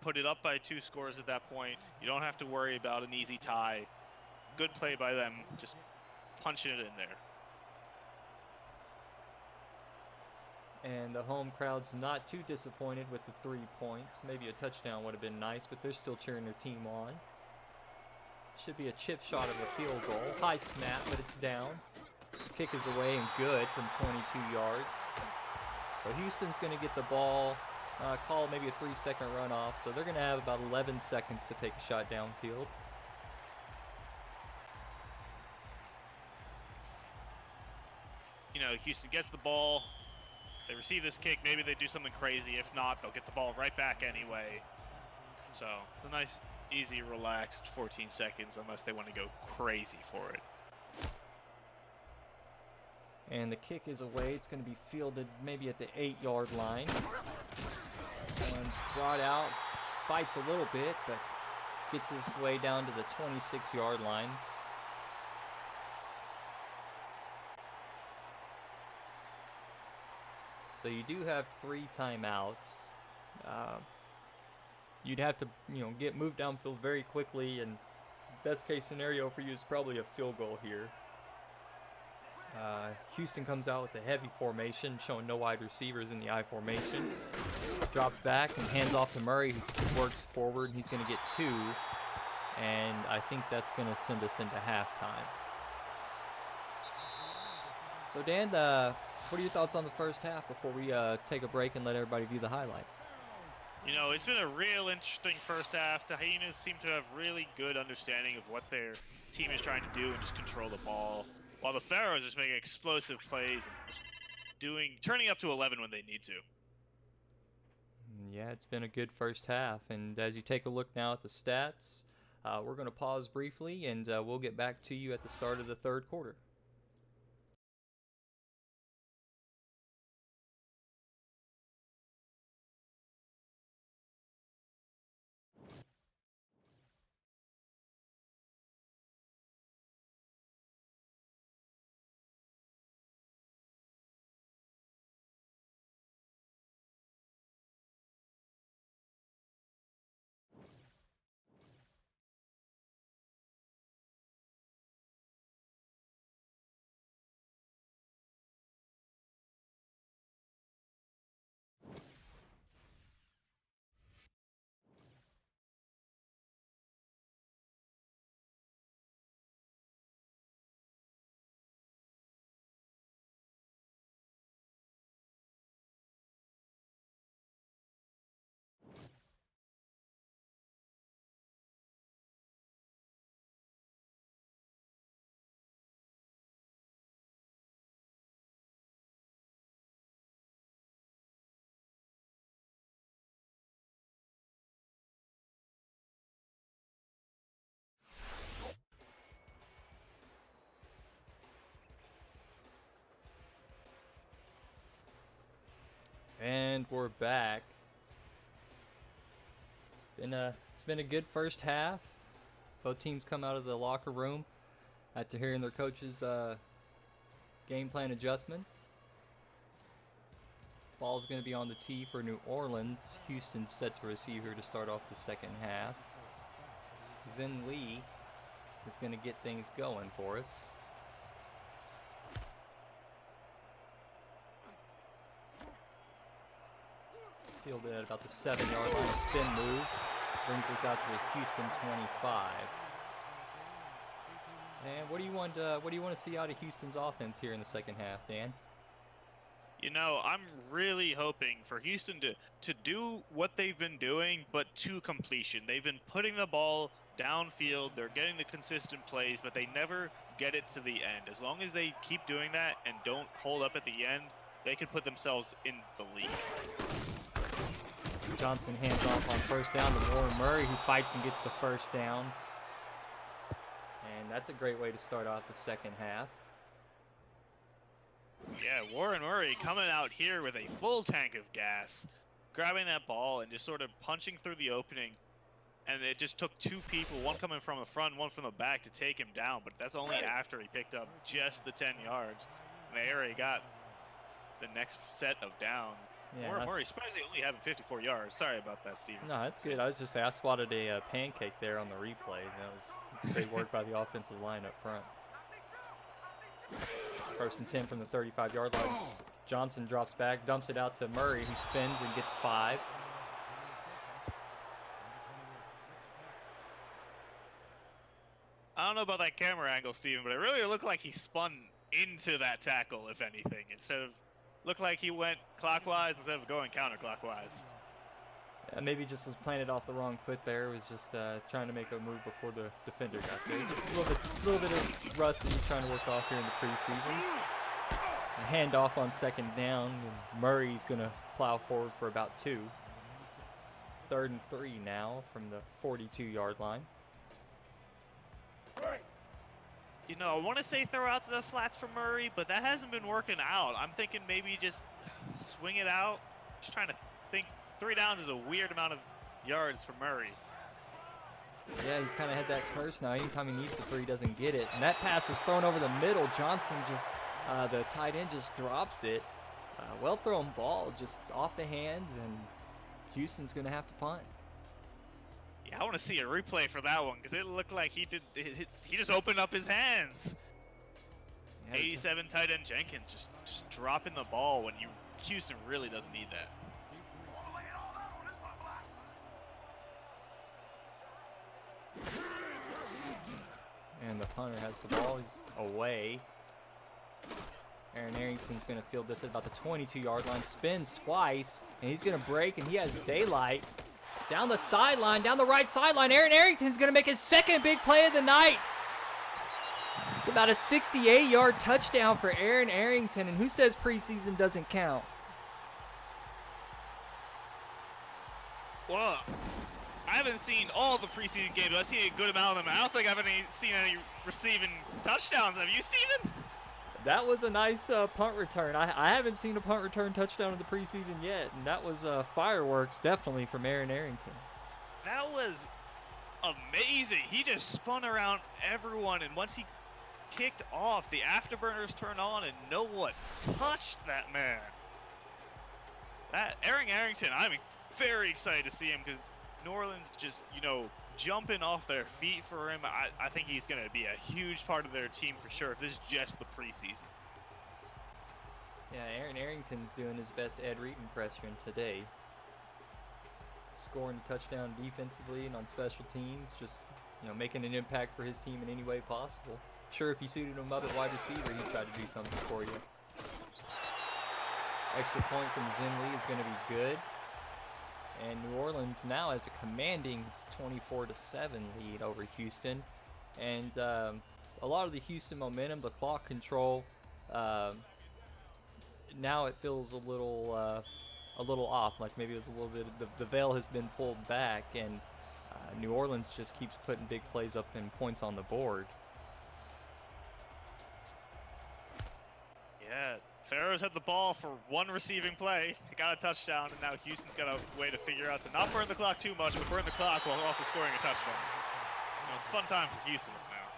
Put it up by 2 scores at that point. You don't have to worry about an easy tie. Good play by them, just punching it in there. And the home crowd's not too disappointed with the 3 points. Maybe a touchdown would have been nice, but they're still cheering their team on. Should be a chip shot of a field goal. High snap, but it's down. Kick is away and good from 22 yards. So Houston's going to get the ball, call maybe a 3-second runoff. So they're going to have about 11 seconds to take a shot downfield. You know, Houston gets the ball. They receive this kick. Maybe they do something crazy. If not, they'll get the ball right back anyway. So a nice, easy, relaxed 14 seconds unless they want to go crazy for it. And the kick is away. It's going to be fielded maybe at the 8-yard line. And brought out, fights a little bit, but gets his way down to the 26-yard line. So you do have 3 timeouts. You'd have to, get moved downfield very quickly, and best case scenario for you is probably a field goal here. Houston comes out with the heavy formation, showing no wide receivers in the I formation. Drops back and hands off to Murray, who works forward, and he's going to get 2. And I think that's going to send us into halftime. So Dan, what are your thoughts on the first half before we take a break and let everybody view the highlights? You know, it's been a real interesting first half. The Hyenas seem to have really good understanding of what their team is trying to do and just control the ball, while the Pharaohs are just making explosive plays and just turning up to 11 when they need to. Yeah, it's been a good first half, and as you take a look now at the stats, we're going to pause briefly, and we'll get back to you at the start of the third quarter. And we're back. It's been a good first half. Both teams come out of the locker room after hearing their coaches' game plan adjustments. Ball's going to be on the tee for New Orleans. Houston's set to receive here to start off the second half. Zen Lee is going to get things going for us. Fielded at about the 7-yard line. Spin move brings us out to the Houston 25. And what do you want to see out of Houston's offense here in the second half, Dan? You know, I'm really hoping for Houston to do what they've been doing, but to completion. They've been putting the ball downfield. They're getting the consistent plays, but they never get it to the end. As long as they keep doing that and don't hold up at the end, they can put themselves in the lead. Johnson hands off on first down to Warren Murray, who fights and gets the first down. And that's a great way to start off the second half. Yeah, Warren Murray coming out here with a full tank of gas, grabbing that ball and just sort of punching through the opening. And it just took 2 people, one coming from the front, one from the back, to take him down. But that's only after he picked up just the 10 yards. And they already got the next set of downs. Yeah, Warren Murray surprisingly only having 54 yards. Sorry about that, Steven. No, that's good. I was just I spotted a pancake there on the replay. That was great work by the offensive line up front. First and 10 from the 35-yard line. Johnson drops back, dumps it out to Murray, who spins and gets 5. I don't know about that camera angle, Steven, but it really looked like he spun into that tackle, if anything. Looked like he went clockwise instead of going counterclockwise. Yeah, maybe just was planted off the wrong foot there. Was just trying to make a move before the defender got there. Just a little bit of rust that he's trying to work off here in the preseason. A handoff on 2nd down, and Murray's going to plow forward for about 2. 3rd and 3 now from the 42-yard line. You know, I want to say throw out to the flats for Murray, but that hasn't been working out. I'm thinking maybe just swing it out. Just trying to think 3 downs is a weird amount of yards for Murray. Yeah, he's kind of had that curse now. Anytime he needs the 3, he doesn't get it. And that pass was thrown over the middle. Johnson just, the tight end just drops it. Well thrown ball, just off the hands, and Houston's going to have to punt. Yeah, I want to see a replay for that one because it looked like he just opened up his hands. Yeah, 87 tight end Jenkins just dropping the ball when Houston really doesn't need that. And the punter has the ball. He's away. Aaron Arrington's going to field this at about the 22-yard line. Spins twice, and he's going to break, and he has daylight. Down the sideline, down the right sideline. Aaron Arrington's going to make his 2nd big play of the night. It's about a 68-yard touchdown for Aaron Arrington. And who says preseason doesn't count? Well, I haven't seen all the preseason games, but I've seen a good amount of them. I don't think I've seen any receiving touchdowns. Have you, Steven? That was a nice punt return. I haven't seen a punt return touchdown in the preseason yet, and that was fireworks definitely from Aaron Arrington. That was amazing. He just spun around everyone, and once he kicked off, the afterburners turned on, and no one touched that man. That Aaron Arrington, I'm very excited to see him because New Orleans just, jumping off their feet for him. I think he's going to be a huge part of their team for sure if this is just the preseason. Yeah, Aaron Arrington's doing his best Ed Reed impression today. Scoring a touchdown defensively and on special teams, just making an impact for his team in any way possible. Sure, if you suited him up at wide receiver, he'd try to do something for you. Extra point from Zinley is going to be good. And New Orleans now has a commanding 24-7 lead over Houston. And a lot of the Houston momentum, the clock control, now it feels a little off. Like maybe it was a little bit, the veil has been pulled back, and New Orleans just keeps putting big plays up and points on the board. Yeah. Pharaohs had the ball for 1 receiving play. He got a touchdown, and now Houston's got a way to figure out to not burn the clock too much, but burn the clock while also scoring a touchdown. It's a fun time for Houston now.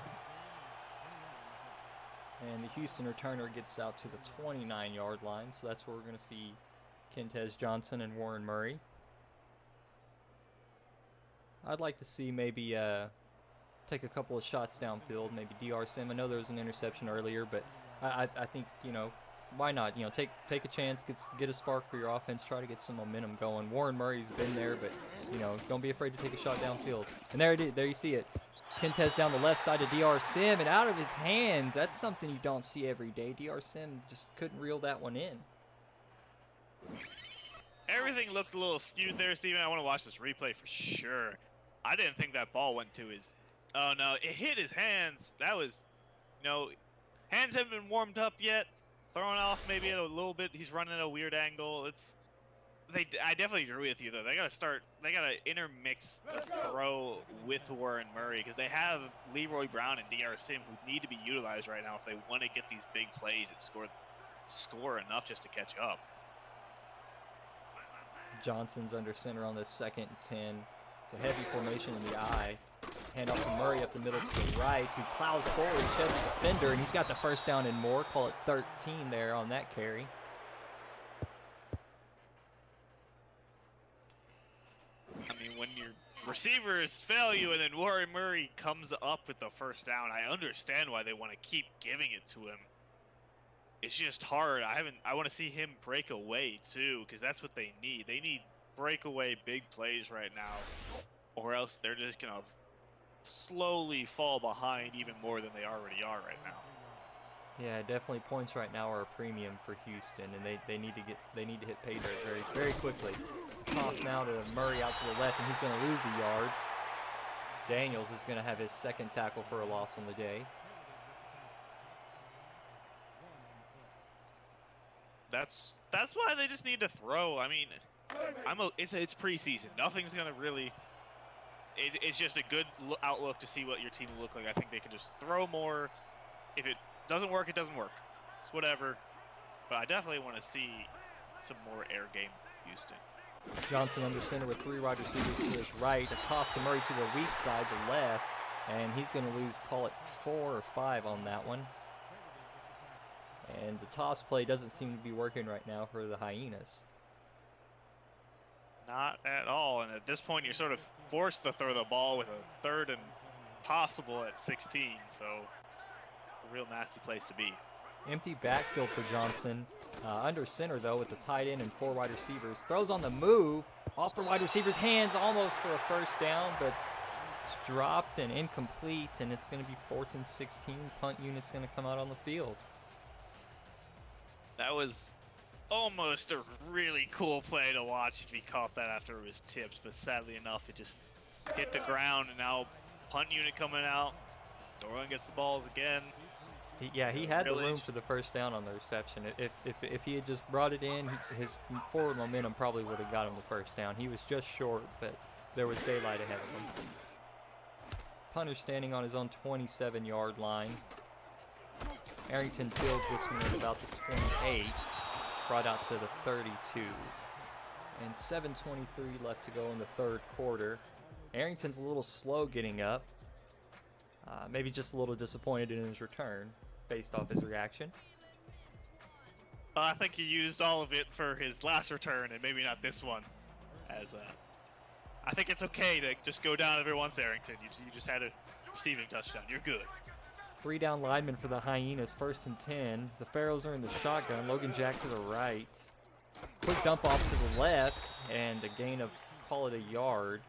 And the Houston returner gets out to the 29-yard line, so that's where we're going to see Kentez Johnson and Warren Murray. I'd like to see maybe take a couple of shots downfield, maybe DR Sim. I know there was an interception earlier, but I think, why not? Take a chance, get a spark for your offense, try to get some momentum going. Warren Murray's been there, but don't be afraid to take a shot downfield. And there it is. There you see it. Kentez down the left side to DR Sim, and out of his hands. That's something you don't see every day. DR Sim just couldn't reel that one in. Everything looked a little skewed there, Steven. I want to watch this replay for sure. I didn't think that ball went to his. Oh no, it hit his hands. That was, hands haven't been warmed up yet. Throwing off maybe at a little bit. He's running at a weird angle. I definitely agree with you though. They gotta intermix the throw with Warren Murray because they have Leroy Brown and DR Sim who need to be utilized right now if they want to get these big plays and score enough just to catch up. Johnson's under center on this 2nd and 10. It's a heavy formation in the eye. Hand off to Murray up the middle to the right, who plows forward, sheds the defender, and he's got the first down and more. Call it 13 there on that carry. I mean, when your receivers fail you and then Warren Murray comes up with the first down, I understand why they want to keep giving it to him. it's just hard. I want to see him break away too, because that's what they need. They need breakaway big plays right now, or else they're just gonna slowly fall behind even more than they already are right now. Yeah, definitely points right now are a premium for Houston, and they need to hit pay dirt very, very quickly. Toss now to Murray out to the left, and he's going to lose a yard. Daniels is going to have his second tackle for a loss on the day. That's why they just need to throw. I mean, it's preseason. Nothing's going to really. It's just a good outlook to see what your team will look like. I think they can just throw more. If it doesn't work, it doesn't work. It's whatever. But I definitely want to see some more air game, Houston. Johnson under center with 3 wide receivers to his right. A toss to Murray to the weak side, the left. And he's going to lose, call it 4 or 5 on that one. And the toss play doesn't seem to be working right now for the Hyenas. Not at all. And at this point, you're sort of forced to throw the ball with a 3rd and possible at 16. So a real nasty place to be. Empty backfield for Johnson. Under center, though, with the tight end and 4 wide receivers. Throws on the move. Off the wide receiver's hands, almost for a first down, but it's dropped and incomplete, and it's going to be 4th and 16. Punt unit's going to come out on the field. That was almost a really cool play to watch if he caught that after it was tipped, but sadly enough, it just hit the ground, and now punt unit coming out. Dorland gets the balls again. He had the room for the first down on the reception. If he had just brought it in, his forward momentum probably would have got him the first down. He was just short, but there was daylight ahead of him. Punter standing on his own 27-yard line. Arrington fields this one at about the 28, brought out to the 32. And 7:23 left to go in the 3rd quarter. Arrington's a little slow getting up. Maybe just a little disappointed in his return based off his reaction. I think he used all of it for his last return and maybe not this one. I think it's okay to just go down every once, Arrington. You just had a receiving touchdown. You're good. 3 down linemen for the Hyenas, 1st and 10. The Pharaohs are in the shotgun. Logan Jack to the right. Quick dump off to the left, and a gain of, call it a yard.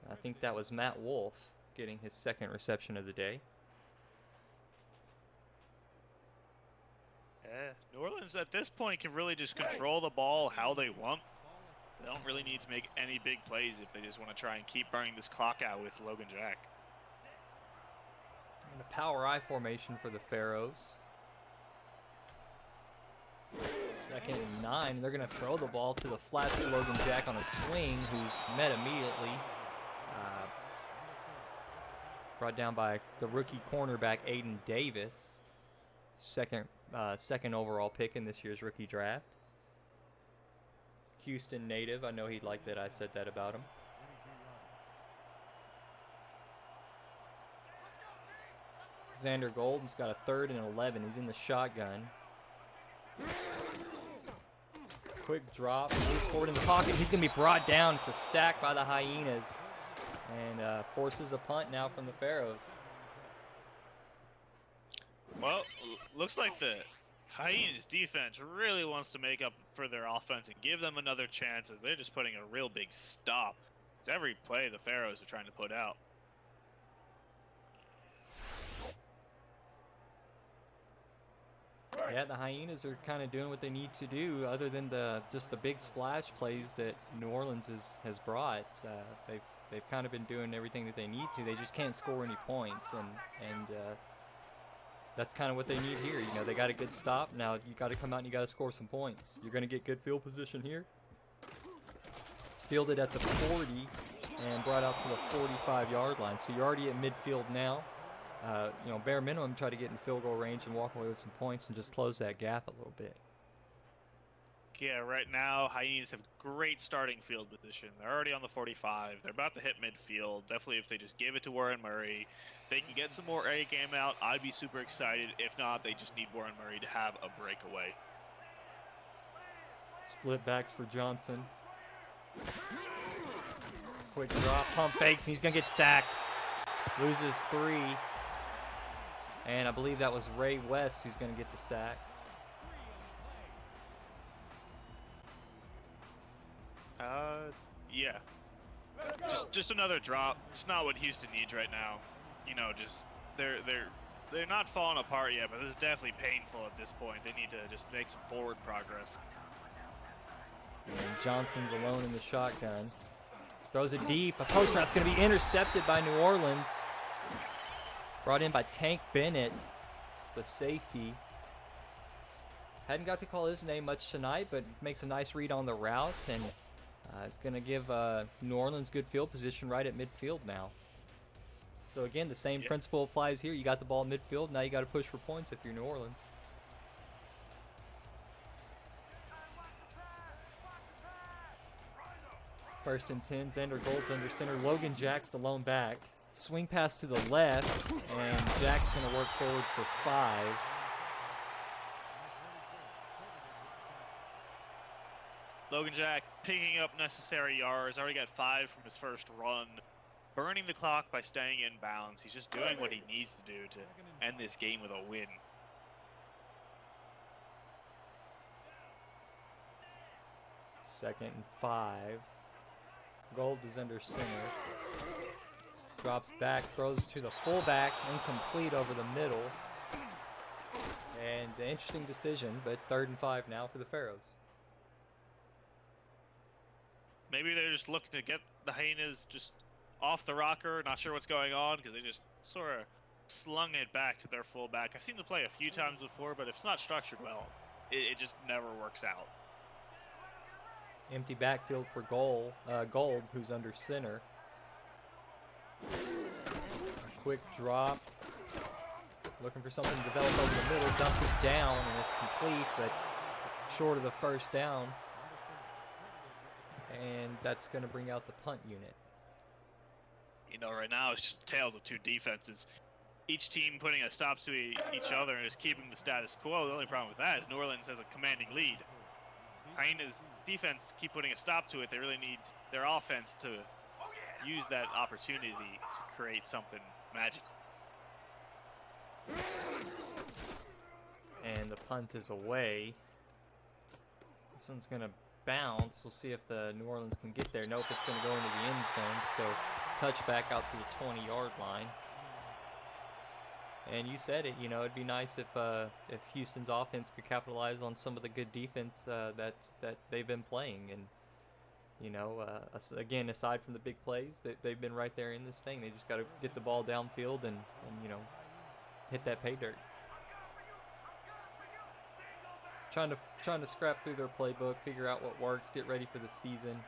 I think that was Matt Wolf getting his 2nd reception of the day. New Orleans at this point can really just control the ball how they want. They don't really need to make any big plays if they just want to try and keep burning this clock out with Logan Jack. And a power I formation for the Pharaohs. 2nd and 9. They're going to throw the ball to the flats to Logan Jack on a swing, who's met immediately. Brought down by the rookie cornerback Aiden Davis, second overall pick in this year's rookie draft. Houston native. I know he'd like that I said that about him. Xander Golden's got a 3rd and 11. He's in the shotgun. Quick drop, moves forward in the pocket. He's going to be brought down. It's a sack by the Hyenas. And forces a punt now from the Pharaohs. Well, looks like the Hyenas defense really wants to make up for their offense and give them another chance, as they're just putting a real big stop to every play the Pharaohs are trying to put out. Yeah, the Hyenas are kind of doing what they need to do, other than just the big splash plays that New Orleans has brought. They've kind of been doing everything that they need to. They just can't score any points, and that's kind of what they need here. You know, they got a good stop. Now you got to come out and you got to score some points. You're going to get good field position here. It's fielded at the 40 and brought out to the 45-yard line. So you're already at midfield now. Bare minimum, try to get in field goal range and walk away with some points and just close that gap a little bit. Yeah, right now, Hyenas have great starting field position. They're already on the 45. They're about to hit midfield. Definitely, if they just give it to Warren Murray, they can get some more A game out. I'd be super excited. If not, they just need Warren Murray to have a breakaway. Split backs for Johnson. Quick drop, pump fakes, and he's going to get sacked. Loses 3. And I believe that was Ray West who's going to get the sack. Yeah. Just another drop. It's not what Houston needs right now. You know, just they're not falling apart yet, but this is definitely painful at this point. They need to just make some forward progress. And Johnson's alone in the shotgun. Throws it deep. A post route going to be intercepted by New Orleans. Brought in by Tank Bennett, the safety. Hadn't got to call his name much tonight, but makes a nice read on the route, and it's going to give New Orleans good field position right at midfield now. So again, the same principle applies here. You got the ball midfield, now you got to push for points if you're New Orleans. First and 10, Xander Gold's under center. Logan Jack's the lone back. Swing pass to the left, and Jack's going to work forward for 5. Logan Jack picking up necessary yards. Already got 5 from his first run. Burning the clock by staying in bounds. He's just doing what he needs to do to end this game with a win. Second and 5. Gold is under center. Drops back, throws to the fullback, incomplete over the middle. And an interesting decision, but 3rd and 5 now for the Pharaohs. Maybe they're just looking to get the Hyenas just off the rocker, not sure what's going on, because they just sort of slung it back to their fullback. I've seen the play a few times before, but if it's not structured well, it just never works out. Empty backfield for Gold, who's under center. A quick drop. Looking for something to develop over the middle. Dumps it down, and it's complete, but short of the first down. And that's going to bring out the punt unit. You know, right now it's just tales of two defenses. Each team putting a stop to each other and just keeping the status quo. The only problem with that is New Orleans has a commanding lead. Hyenas defense keep putting a stop to it. They really need their offense to use that opportunity to create something magical. And the punt is away. This one's going to bounce. We'll see if the New Orleans can get there. Nope, it's going to go into the end zone. So touchback out to the 20-yard line. And you said it, you know, it'd be nice if Houston's offense could capitalize on some of the good defense that they've been playing. And, you know, again, aside from the big plays, they've been right there in this thing. They just got to get the ball downfield and, you know, hit that pay dirt. Trying to scrap through their playbook, figure out what works, get ready for the season.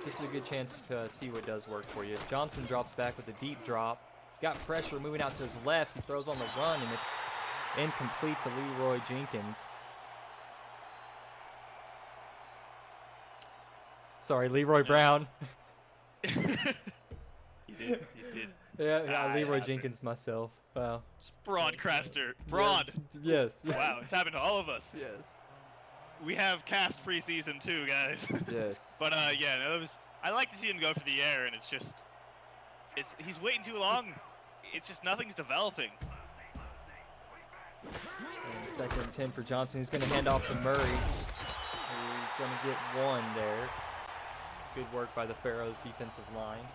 This is a good chance to see what does work for you. Johnson drops back with a deep drop. He's got pressure moving out to his left. He throws on the run, and it's incomplete to Leroy Jenkins. Sorry, Leroy Brown. You did. Yeah, Leroy Jenkins myself. Wow. It's Broadcaster. Broad. Yes. Wow, it's happened to all of us. Yes. We have cast preseason too, guys. Yes. But yeah, no, I like to see him go for the air, and he's waiting too long. It's just nothing's developing. And second and 10 for Johnson. He's going to hand off to Murray. He's going to get 1 there. Good work by the Pharaohs defensive line.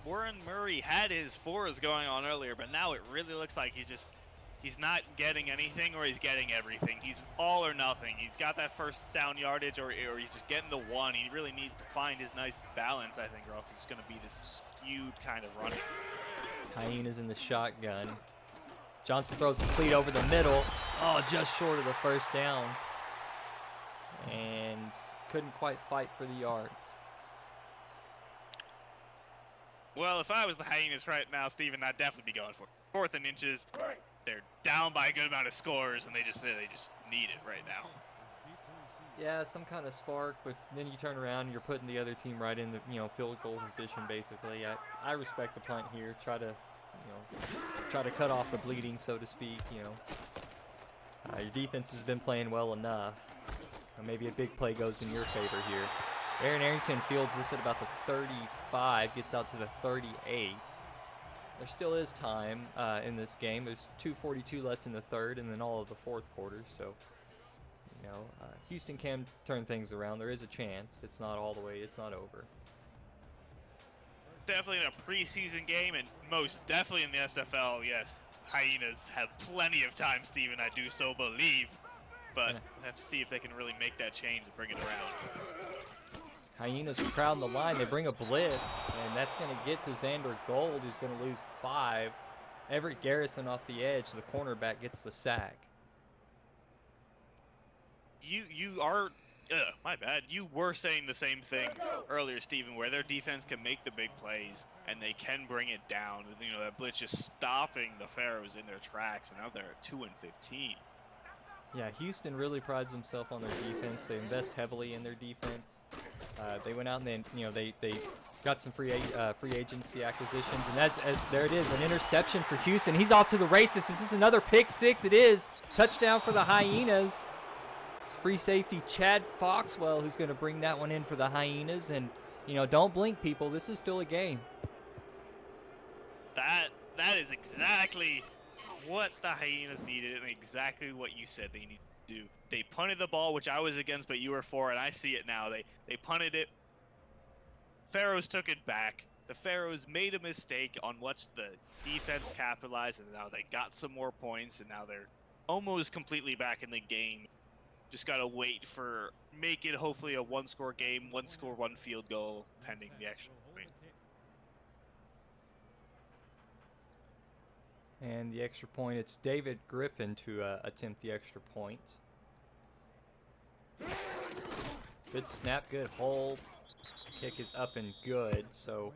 Warren Murray had his 4s going on earlier, but now it really looks like he's not getting anything, or he's getting everything. He's all or nothing. He's got that first down yardage, or he's just getting the 1. He really needs to find his nice balance, I think, or else it's going to be this skewed kind of running. Hyenas in the shotgun. Johnson throws complete over the middle. Oh, just short of the first down. And couldn't quite fight for the yards. Well, if I was the Hyenas right now, Steven, I'd definitely be going for it. 4th and inches. They're down by a good amount of scores, and they just need it right now. Yeah, some kind of spark, but then you turn around and you're putting the other team right in the field goal position. Basically, I respect the punt here. Try to cut off the bleeding, so to speak. Your defense has been playing well enough. Maybe a big play goes in your favor here. Aaron Arrington fields this at about the 35, gets out to the 38. There still is time in this game. There's 2:42 left in the third, and then all of the fourth quarter. So, Houston can turn things around. There is a chance. It's not all the way. It's not over. Definitely in a preseason game, and most definitely in the SFL. Yes, Hyenas have plenty of time, Steven. I do so believe, but I have to see if they can really make that change and bring it around. Hyenas are crowding the line. They bring a blitz, and that's going to get to Xander Gold, who's going to lose 5. Everett Garrison off the edge. The cornerback gets the sack. My bad. You were saying the same thing earlier, Steven, where their defense can make the big plays and they can bring it down. That blitz just stopping the Pharaohs in their tracks, and now they're at 2-15. Yeah, Houston really prides themselves on their defense. They invest heavily in their defense. They went out and then they got some free agency acquisitions, and there it is, an interception for Houston. He's off to the races. Is this another pick six? It is. Touchdown for the Hyenas. It's free safety Chad Foxwell who's going to bring that one in for the Hyenas, and don't blink, people. This is still a game. That is exactly what the Hyenas needed, and exactly what you said they needed to do. They punted the ball, which I was against, but you were for, and I see it now. They punted it. Pharaohs took it back. The Pharaohs made a mistake on which the defense capitalized, and now they got some more points, and now they're almost completely back in the game. Just got to wait for, make it hopefully a one-score game, one score, one field goal, pending the extra point. And the extra point, it's David Griffin to attempt the extra point. Good snap, good hold. Kick is up and good. So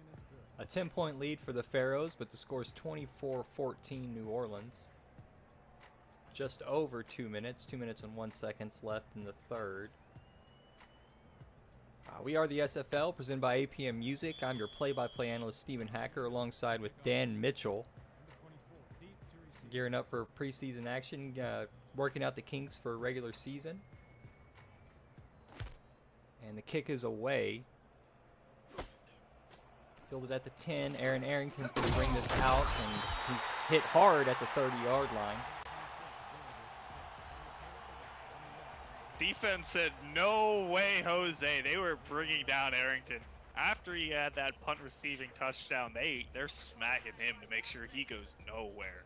a 10-point lead for the Pharaohs, but the score is 24-14 New Orleans. Just over 2 minutes, 2 minutes and 1 second left in the third. We are the SFL, presented by APM Music. I'm your play-by-play analyst, Stephen Hacker, alongside with Dan Mitchell. Gearing up for preseason action, working out the kinks for regular season. And the kick is away. Fielded at the 10. Aaron Arrington's going to bring this out, and he's hit hard at the 30-yard line. Defense said, no way, Jose. They were bringing down Arrington. After he had that punt receiving touchdown, they're smacking him to make sure he goes nowhere.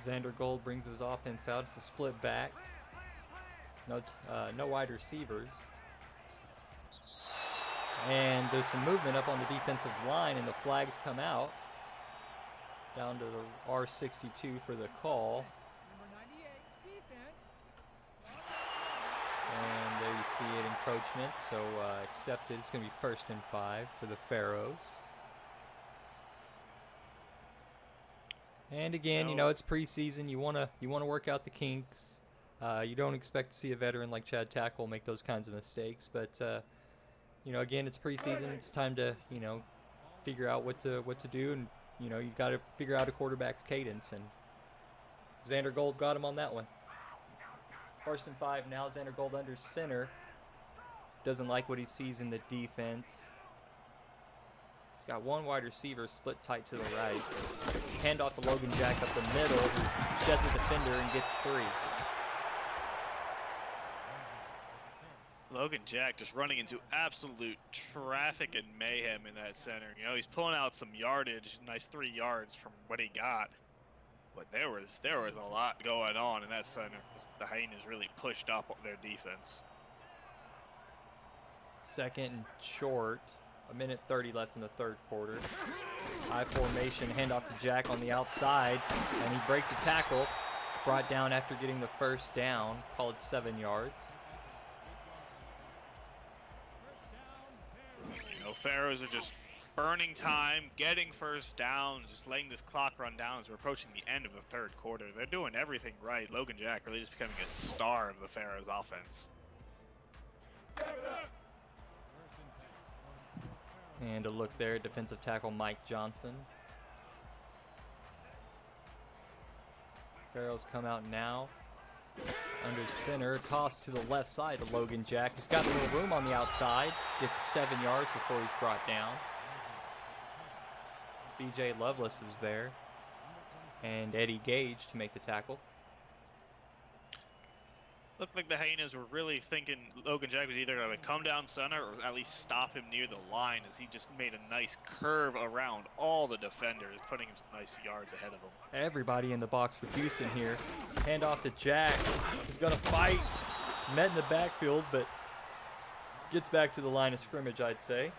Xander Gold brings his offense out. It's a split back. No wide receivers. And there's some movement up on the defensive line, and the flags come out. Down to the R62 for the call. Number 98, defense. And there you see it, encroachment. So accepted. It's going to be 1st and 5 for the Pharaohs. And again, it's preseason. You wanna work out the kinks. You don't expect to see a veteran like Chad Tackle make those kinds of mistakes, but again, it's preseason. It's time to figure out what to do, and you got to figure out a quarterback's cadence. And Xander Gold got him on that one. 1st and 5 now. Xander Gold under center. Doesn't like what he sees in the defense. He's got one wide receiver split tight to the right. Hand off to Logan Jack up the middle, who sheds a defender and gets 3. Logan Jack just running into absolute traffic and mayhem in that center. He's pulling out some yardage, nice 3 yards from what he got. But there was a lot going on in that center. The Hyenas really pushed up their defense. 2nd and short. 1:30 left in the third quarter. High formation, handoff to Jack on the outside, and he breaks a tackle. Brought down after getting the first down, called 7 yards. Pharaohs are just burning time, getting first down, just letting this clock run down as we're approaching the end of the third quarter. They're doing everything right. Logan Jack really just becoming a star of the Pharaohs offense. And a look there, defensive tackle Mike Johnson. Pharaohs come out now. Under center, toss to the left side to Logan Jack, who's got a little room on the outside. Gets 7 yards before he's brought down. BJ Lovelace was there. And Eddie Gage to make the tackle. Looked like the Hyenas were really thinking Logan Jack was either going to come down center or at least stop him near the line, as he just made a nice curve around all the defenders, putting him some nice yards ahead of him. Everybody in the box for Houston here. Hand off to Jack, who's going to fight. Met in the backfield, but gets back to the line of scrimmage, I'd say.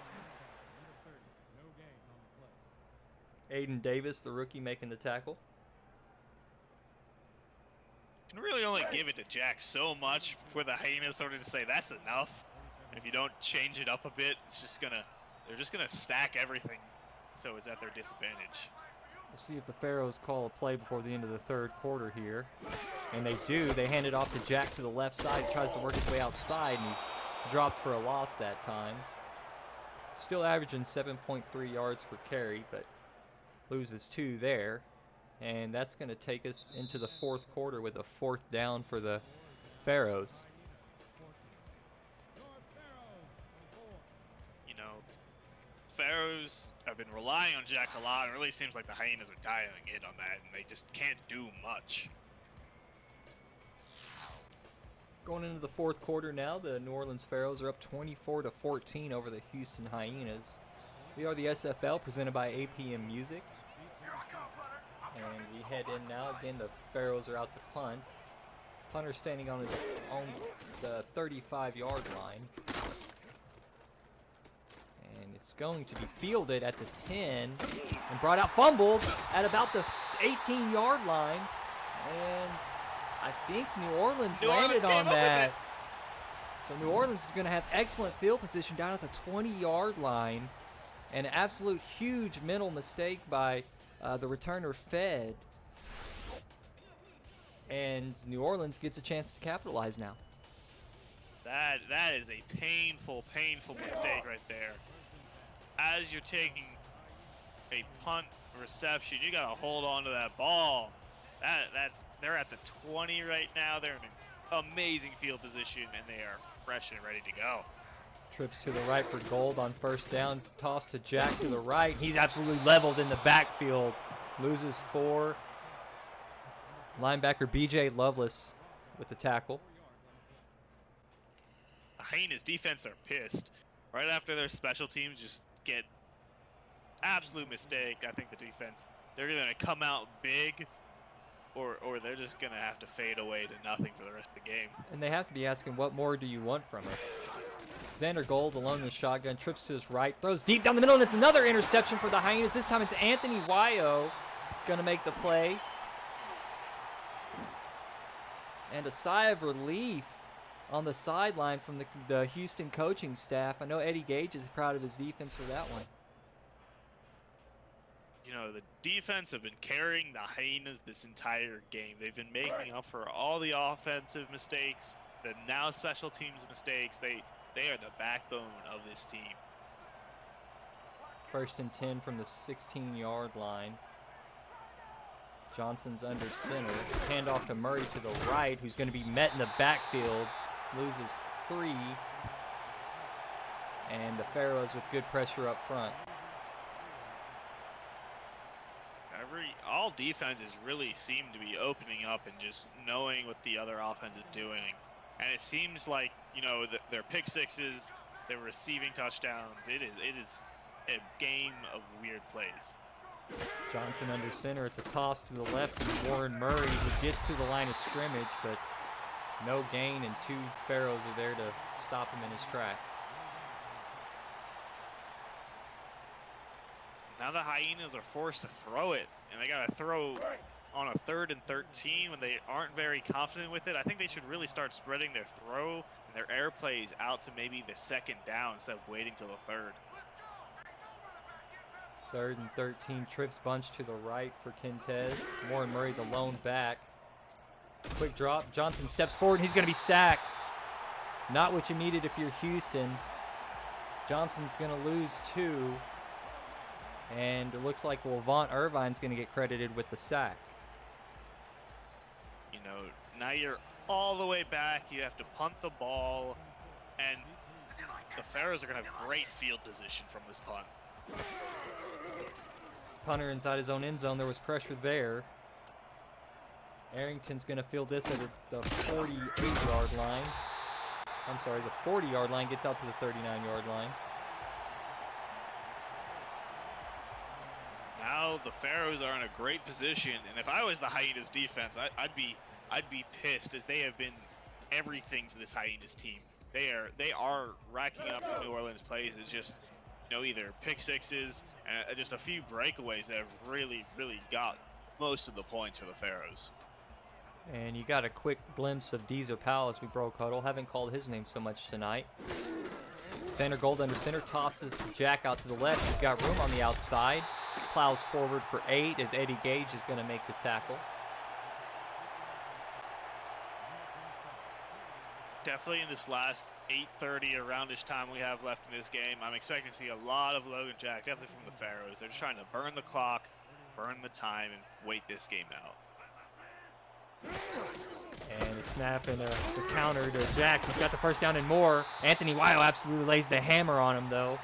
Aiden Davis, the rookie, making the tackle. You can really only give it to Jack so much for the Hyenas sort of to say that's enough. And if you don't change it up a bit, they're just gonna stack everything, so it's at their disadvantage. We'll see if the Pharaohs call a play before the end of the third quarter here. And they do. They hand it off to Jack to the left side. He tries to work his way outside, and he's dropped for a loss that time. Still averaging 7.3 yards per carry, but loses 2 there. And that's going to take us into the fourth quarter with a 4th down for the Pharaohs. You know, Pharaohs have been relying on Jack a lot. It really seems like the Hyenas are dialing in on that, and they just can't do much. Going into the fourth quarter now, the New Orleans Pharaohs are up 24-14 over the Houston Hyenas. We are the SFL, presented by APM Music. And we head in now. Again, the Pharaohs are out to punt. Punter standing on his own the 35-yard line. And it's going to be fielded at the 10 and brought out, fumbled at about the 18-yard line. And I think New Orleans landed on that. So New Orleans is going to have excellent field position down at the 20-yard line. An absolute huge mental mistake by the returner Fed. And New Orleans gets a chance to capitalize now. That is a painful mistake right there. As you're taking a punt reception, you gotta hold on to that ball. They're at the 20 right now. They're in an amazing field position, and they are fresh and ready to go. Trips to the right for Gold on first down. Toss to Jack to the right. He's absolutely leveled in the backfield. Loses 4. Linebacker BJ Lovelace with the tackle. The Hyenas defense are pissed. Right after their special teams just get absolute mistake, I think the defense, they're going to come out big, or they're just going to have to fade away to nothing for the rest of the game. And they have to be asking, what more do you want from us? Xander Gold alone in the shotgun, trips to his right, throws deep down the middle, and it's another interception for the Hyenas. This time it's Anthony Wyo going to make the play. And a sigh of relief on the sideline from the Houston coaching staff. I know Eddie Gage is proud of his defense for that one. You know, the defense have been carrying the Hyenas this entire game. They've been making up for all the offensive mistakes, the now special teams mistakes. They are the backbone of this team. 1st and 10 from the 16-yard line. Johnson's under center. Handoff to Murray to the right, who's going to be met in the backfield. Loses 3. And the Pharaohs with good pressure up front. All defenses really seem to be opening up and just knowing what the other offense is doing. And it seems like, you know, their pick sixes, their receiving touchdowns, it is a game of weird plays. Johnson under center. It's a toss to the left to Warren Murray, who gets to the line of scrimmage, but no gain, and 2 Pharaohs are there to stop him in his tracks. Now the Hyenas are forced to throw it, and they got to throw on a 3rd and 13 when they aren't very confident with it. I think they should really start spreading their throw and their air plays out to maybe the 2nd down instead of waiting till the 3rd. 3rd and 13, trips bunch to the right for Quintez. Warren Murray, the lone back. Quick drop. Johnson steps forward, and he's going to be sacked. Not what you needed if you're Houston. Johnson's going to lose 2. And it looks like Levant Irvine's going to get credited with the sack. You know, now you're all the way back. You have to punt the ball, and the Pharaohs are going to have great field position from this punt. Punter inside his own end zone. There was pressure there. Arrington's going to field this at the 48-yard line. I'm sorry, the 40-yard line, gets out to the 39-yard line. Now the Pharaohs are in a great position, and if I was the Hyenas defense, I'd be pissed, as they have been everything to this Hyenas team. They are racking up the New Orleans plays. It's just, you know, either pick sixes and just a few breakaways that have really got most of the points for the Pharaohs. And you got a quick glimpse of Deezer Powell as we broke huddle. Haven't called his name so much tonight. Xander Gold under center, tosses Jack out to the left. He's got room on the outside. Plows forward for 8 as Eddie Gage is going to make the tackle. Definitely in this last 8:30 aroundish time we have left in this game, I'm expecting to see a lot of Logan Jack, definitely from the Pharaohs. They're just trying to burn the clock, burn the time, and wait this game out. And a snap and the counter to Jack. He's got the first down and more. Anthony Weil absolutely lays the hammer on him, though.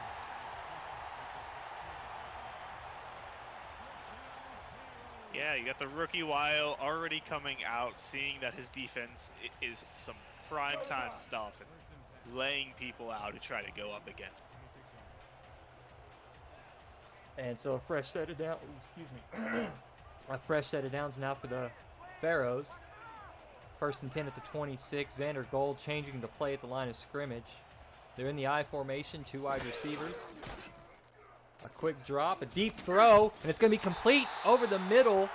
Yeah, you got the rookie Weil already coming out, seeing that his defense is some prime-time stuff and laying people out to try to go up against. And so a fresh set of downs. Excuse me. A fresh set of downs now for the Pharaohs. 1st and 10 at the 26. Xander Gold changing the play at the line of scrimmage. They're in the I formation, 2 wide receivers. A quick drop, a deep throw, and it's going to be complete over the middle,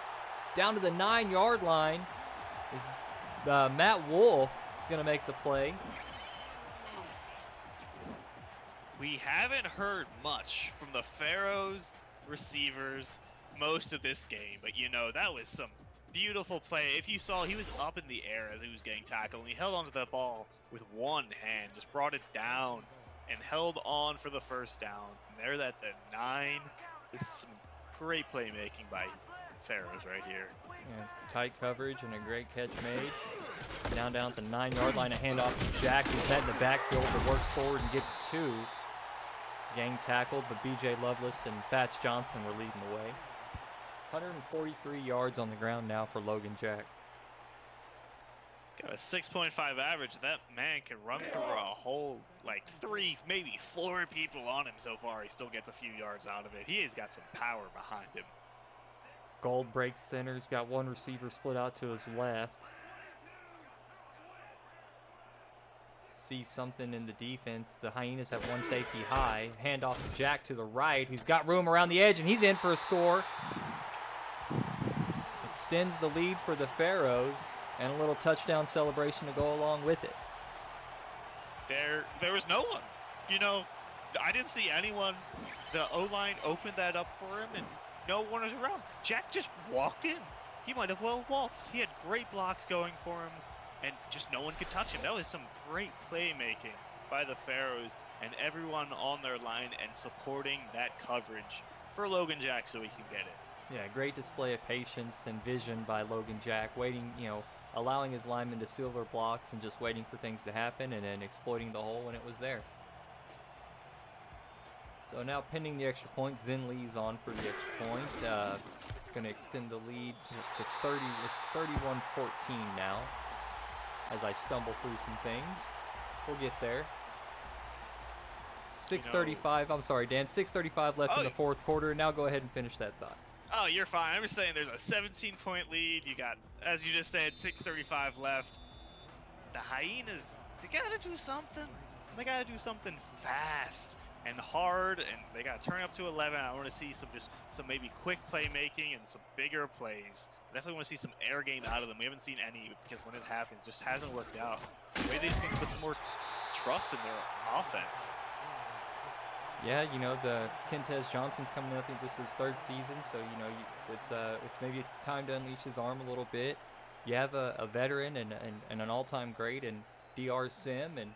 down to the 9-yard line. Is Matt Wolf is going to make the play. We haven't heard much from the Pharaohs receivers most of this game, but you know, that was some beautiful play. If you saw, he was up in the air as he was getting tackled, and he held onto that ball with one hand, just brought it down and held on for the first down. And there at the 9. This is some great playmaking by Pharaohs right here. Yeah, tight coverage and a great catch made. Down at the 9-yard line, a handoff to Jack, who's head in the backfield, but works forward and gets 2. Gang tackled, but B.J. Lovelace and Fats Johnson were leading the way. 143 yards on the ground now for Logan Jack. Got a 6.5 average. That man can run through a whole, like 3, maybe 4 people on him so far. He still gets a few yards out of it. He has got some power behind him. Gold breaks center. He's got one receiver split out to his left. Sees something in the defense. The Hyenas have one safety high. Handoff to Jack to the right, who's got room around the edge, and he's in for a score. Extends the lead for the Pharaohs, and a little touchdown celebration to go along with it. There was no one. You know, I didn't see anyone. The O-line opened that up for him, and no one was around. Jack just walked in. He might have well waltzed. He had great blocks going for him, and just no one could touch him. That was some great playmaking by the Pharaohs and everyone on their line and supporting that coverage for Logan Jack so he can get it. Yeah, great display of patience and vision by Logan Jack, waiting, allowing his linemen to seal their blocks and just waiting for things to happen and then exploiting the hole when it was there. So now pending the extra point, Zen Lee's on for the extra point. Going to extend the lead to 30. It's 31-14 now as I stumble through some things. We'll get there. 6:35. I'm sorry, Dan. 6:35 left in the fourth quarter. Now go ahead and finish that thought. Oh, you're fine. I'm just saying there's a 17-point lead. You got, as you just said, 6:35 left. The Hyenas, they got to do something. They got to do something fast and hard, and they got to turn up to 11. I want to see some maybe quick playmaking and some bigger plays. I definitely want to see some air game out of them. We haven't seen any because when it happens, it just hasn't worked out. Maybe they just need to put some more trust in their offense. Yeah, the Kentez Johnson's coming in. I think this is his 3rd season, so it's maybe time to unleash his arm a little bit. You have a veteran and an all-time great in DR Sim, and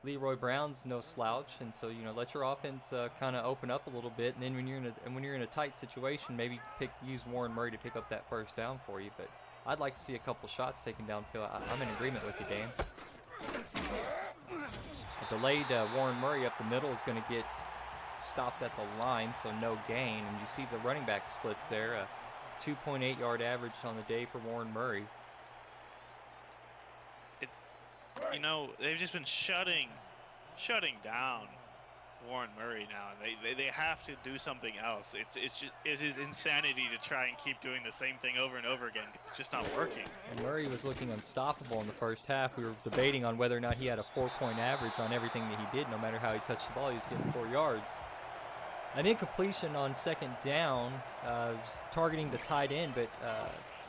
Leroy Brown's no slouch, and so let your offense kind of open up a little bit, and then when you're in a tight situation, maybe use Warren Murray to pick up that first down for you. But I'd like to see a couple shots taken downfield. I'm in agreement with you, Dan. A delayed Warren Murray up the middle is going to get stopped at the line, so no gain. And you see the running back splits there. A 2.8 yard average on the day for Warren Murray. You know, they've just been shutting down Warren Murray now. They have to do something else. It is insanity to try and keep doing the same thing over and over again. It's just not working. And Murray was looking unstoppable in the first half. We were debating on whether or not he had a 4-point average on everything that he did. No matter how he touched the ball, he was getting 4 yards. An incompletion on second down, targeting the tight end, but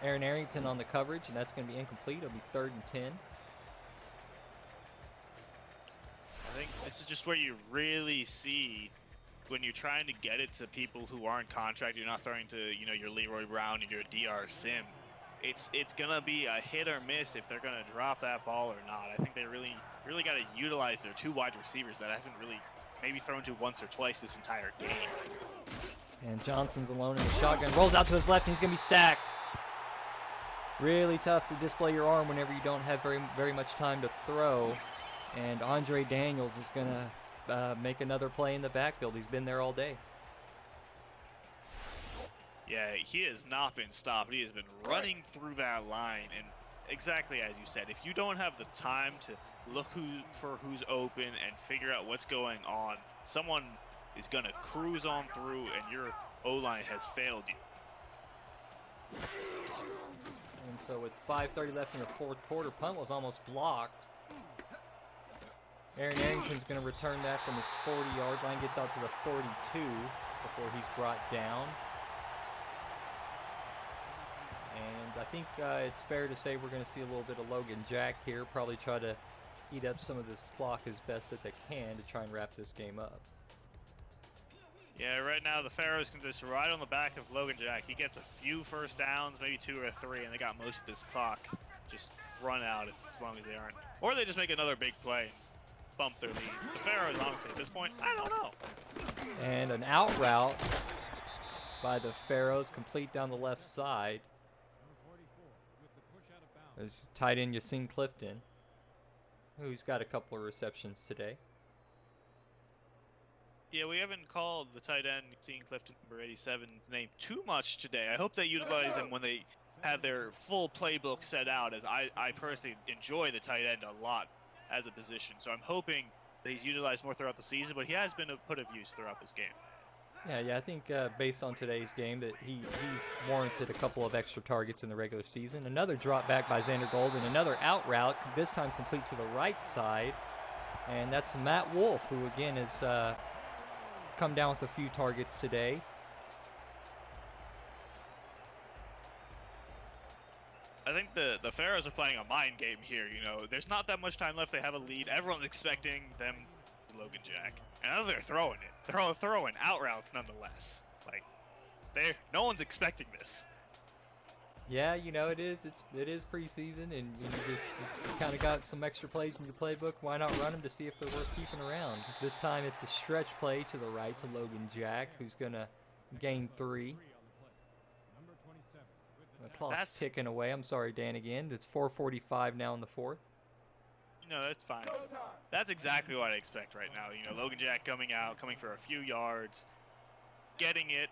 Aaron Arrington on the coverage, and that's going to be incomplete. It'll be 3rd and 10. I think this is just where you really see when you're trying to get it to people who aren't contracted. You're not throwing to, you know, your Leroy Brown and your DR Sim. It's gonna be a hit or miss if they're gonna drop that ball or not. I think they really got to utilize their 2 wide receivers that I haven't really maybe thrown to once or twice this entire game. And Johnson's alone in the shotgun, rolls out to his left, and he's gonna be sacked. Really tough to display your arm whenever you don't have very much time to throw. And Andre Daniels is going to make another play in the backfield. He's been there all day. Yeah, he has not been stopped. He has been running through that line. And exactly as you said, if you don't have the time to look for who's open and figure out what's going on, someone is going to cruise on through and your O-line has failed you. And so with 5:30 left in the fourth quarter, punt was almost blocked. Aaron Arrington's going to return that from his 40-yard line, gets out to the 42 before he's brought down. And I think it's fair to say we're going to see a little bit of Logan Jack here, probably try to eat up some of this clock as best that they can to try and wrap this game up. Yeah, right now the Pharaohs can just ride on the back of Logan Jack. He gets a few first downs, maybe 2 or 3, and they got most of this clock just run out as long as they aren't. Or they just make another big play. Bump their lead. The Pharaohs, honestly, at this point, I don't know. And an out route by the Pharaohs, complete down the left side. As tight end Yasin Clifton, who's got a couple of receptions today. Yeah, we haven't called the tight end Yasin Clifton, number 87's name too much today. I hope they utilize him when they have their full playbook set out, as I personally enjoy the tight end a lot as a position. So I'm hoping that he's utilized more throughout the season, but he has been put of use throughout this game. Yeah, I think based on today's game that he's warranted a couple of extra targets in the regular season. Another drop back by Xander Gold and another out route, this time complete to the right side. And that's Matt Wolf, who again has come down with a few targets today. I think the Pharaohs are playing a mind game here. You know, there's not that much time left. They have a lead. Everyone's expecting them Logan Jack. And now they're throwing it. They're all throwing out routes nonetheless. Like, no one's expecting this. Yeah, you know, it is preseason, and you kind of got some extra plays in your playbook. Why not run them to see if they're worth keeping around? This time it's a stretch play to the right to Logan Jack, who's going to gain 3. The clock's ticking away. I'm sorry, Dan, again. It's 4:45 now in the fourth. No, that's fine. That's exactly what I expect right now. You know, Logan Jack coming out, coming for a few yards, getting it,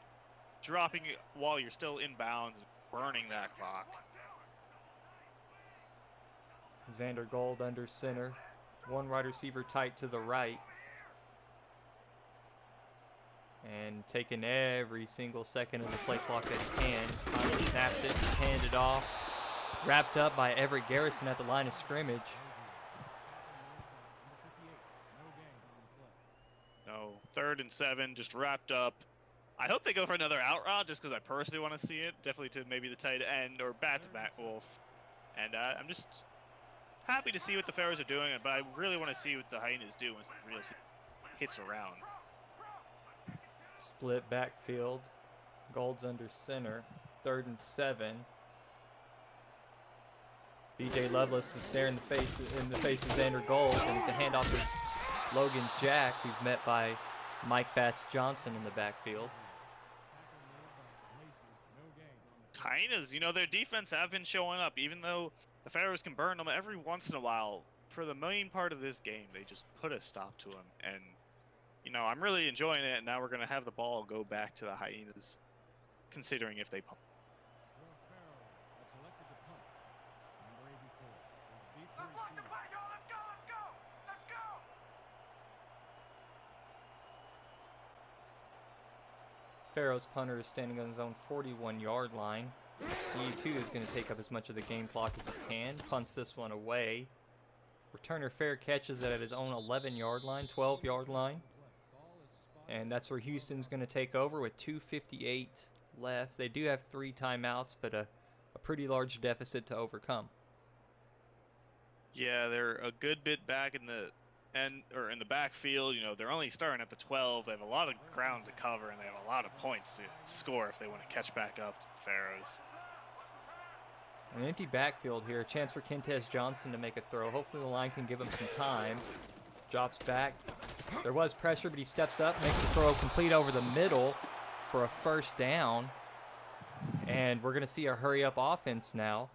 dropping it while you're still in bounds, burning that clock. Xander Gold under center. One wide receiver tight to the right. And taking every single second of the play clock that he can. Finally snaps it, handed off. Wrapped up by Everett Garrison at the line of scrimmage. No, 3rd and 7, just wrapped up. I hope they go for another out route just because I personally want to see it. Definitely to maybe the tight end or back-to-back Wolf. And I'm just happy to see what the Pharaohs are doing, but I really want to see what the Hyenas do when some real hits around. Split backfield. Gold's under center. 3rd and 7. BJ Lovelace is staring in the face of Xander Gold, and it's a handoff to Logan Jack, who's met by Mike Fats Johnson in the backfield. Hyenas, you know, their defense have been showing up, even though the Pharaohs can burn them every once in a while. For the main part of this game, they just put a stop to them, and you know, I'm really enjoying it. And now we're gonna have the ball go back to the Hyenas, considering if they pump. Pharaohs punter is standing on his own 41-yard line. E2 is going to take up as much of the game clock as he can. Punts this one away. Returner fair catches it at his own 11-yard line, 12-yard line. And that's where Houston's going to take over with 2:58 left. They do have 3 timeouts, but a pretty large deficit to overcome. Yeah, they're a good bit back in the in the backfield. You know, they're only starting at the 12. They have a lot of ground to cover, and they have a lot of points to score if they want to catch back up to the Pharaohs. An empty backfield here. A chance for Kentez Johnson to make a throw. Hopefully the line can give him some time. Drops back. There was pressure, but he steps up, makes the throw complete over the middle for a first down. And we're going to see a hurry-up offense now.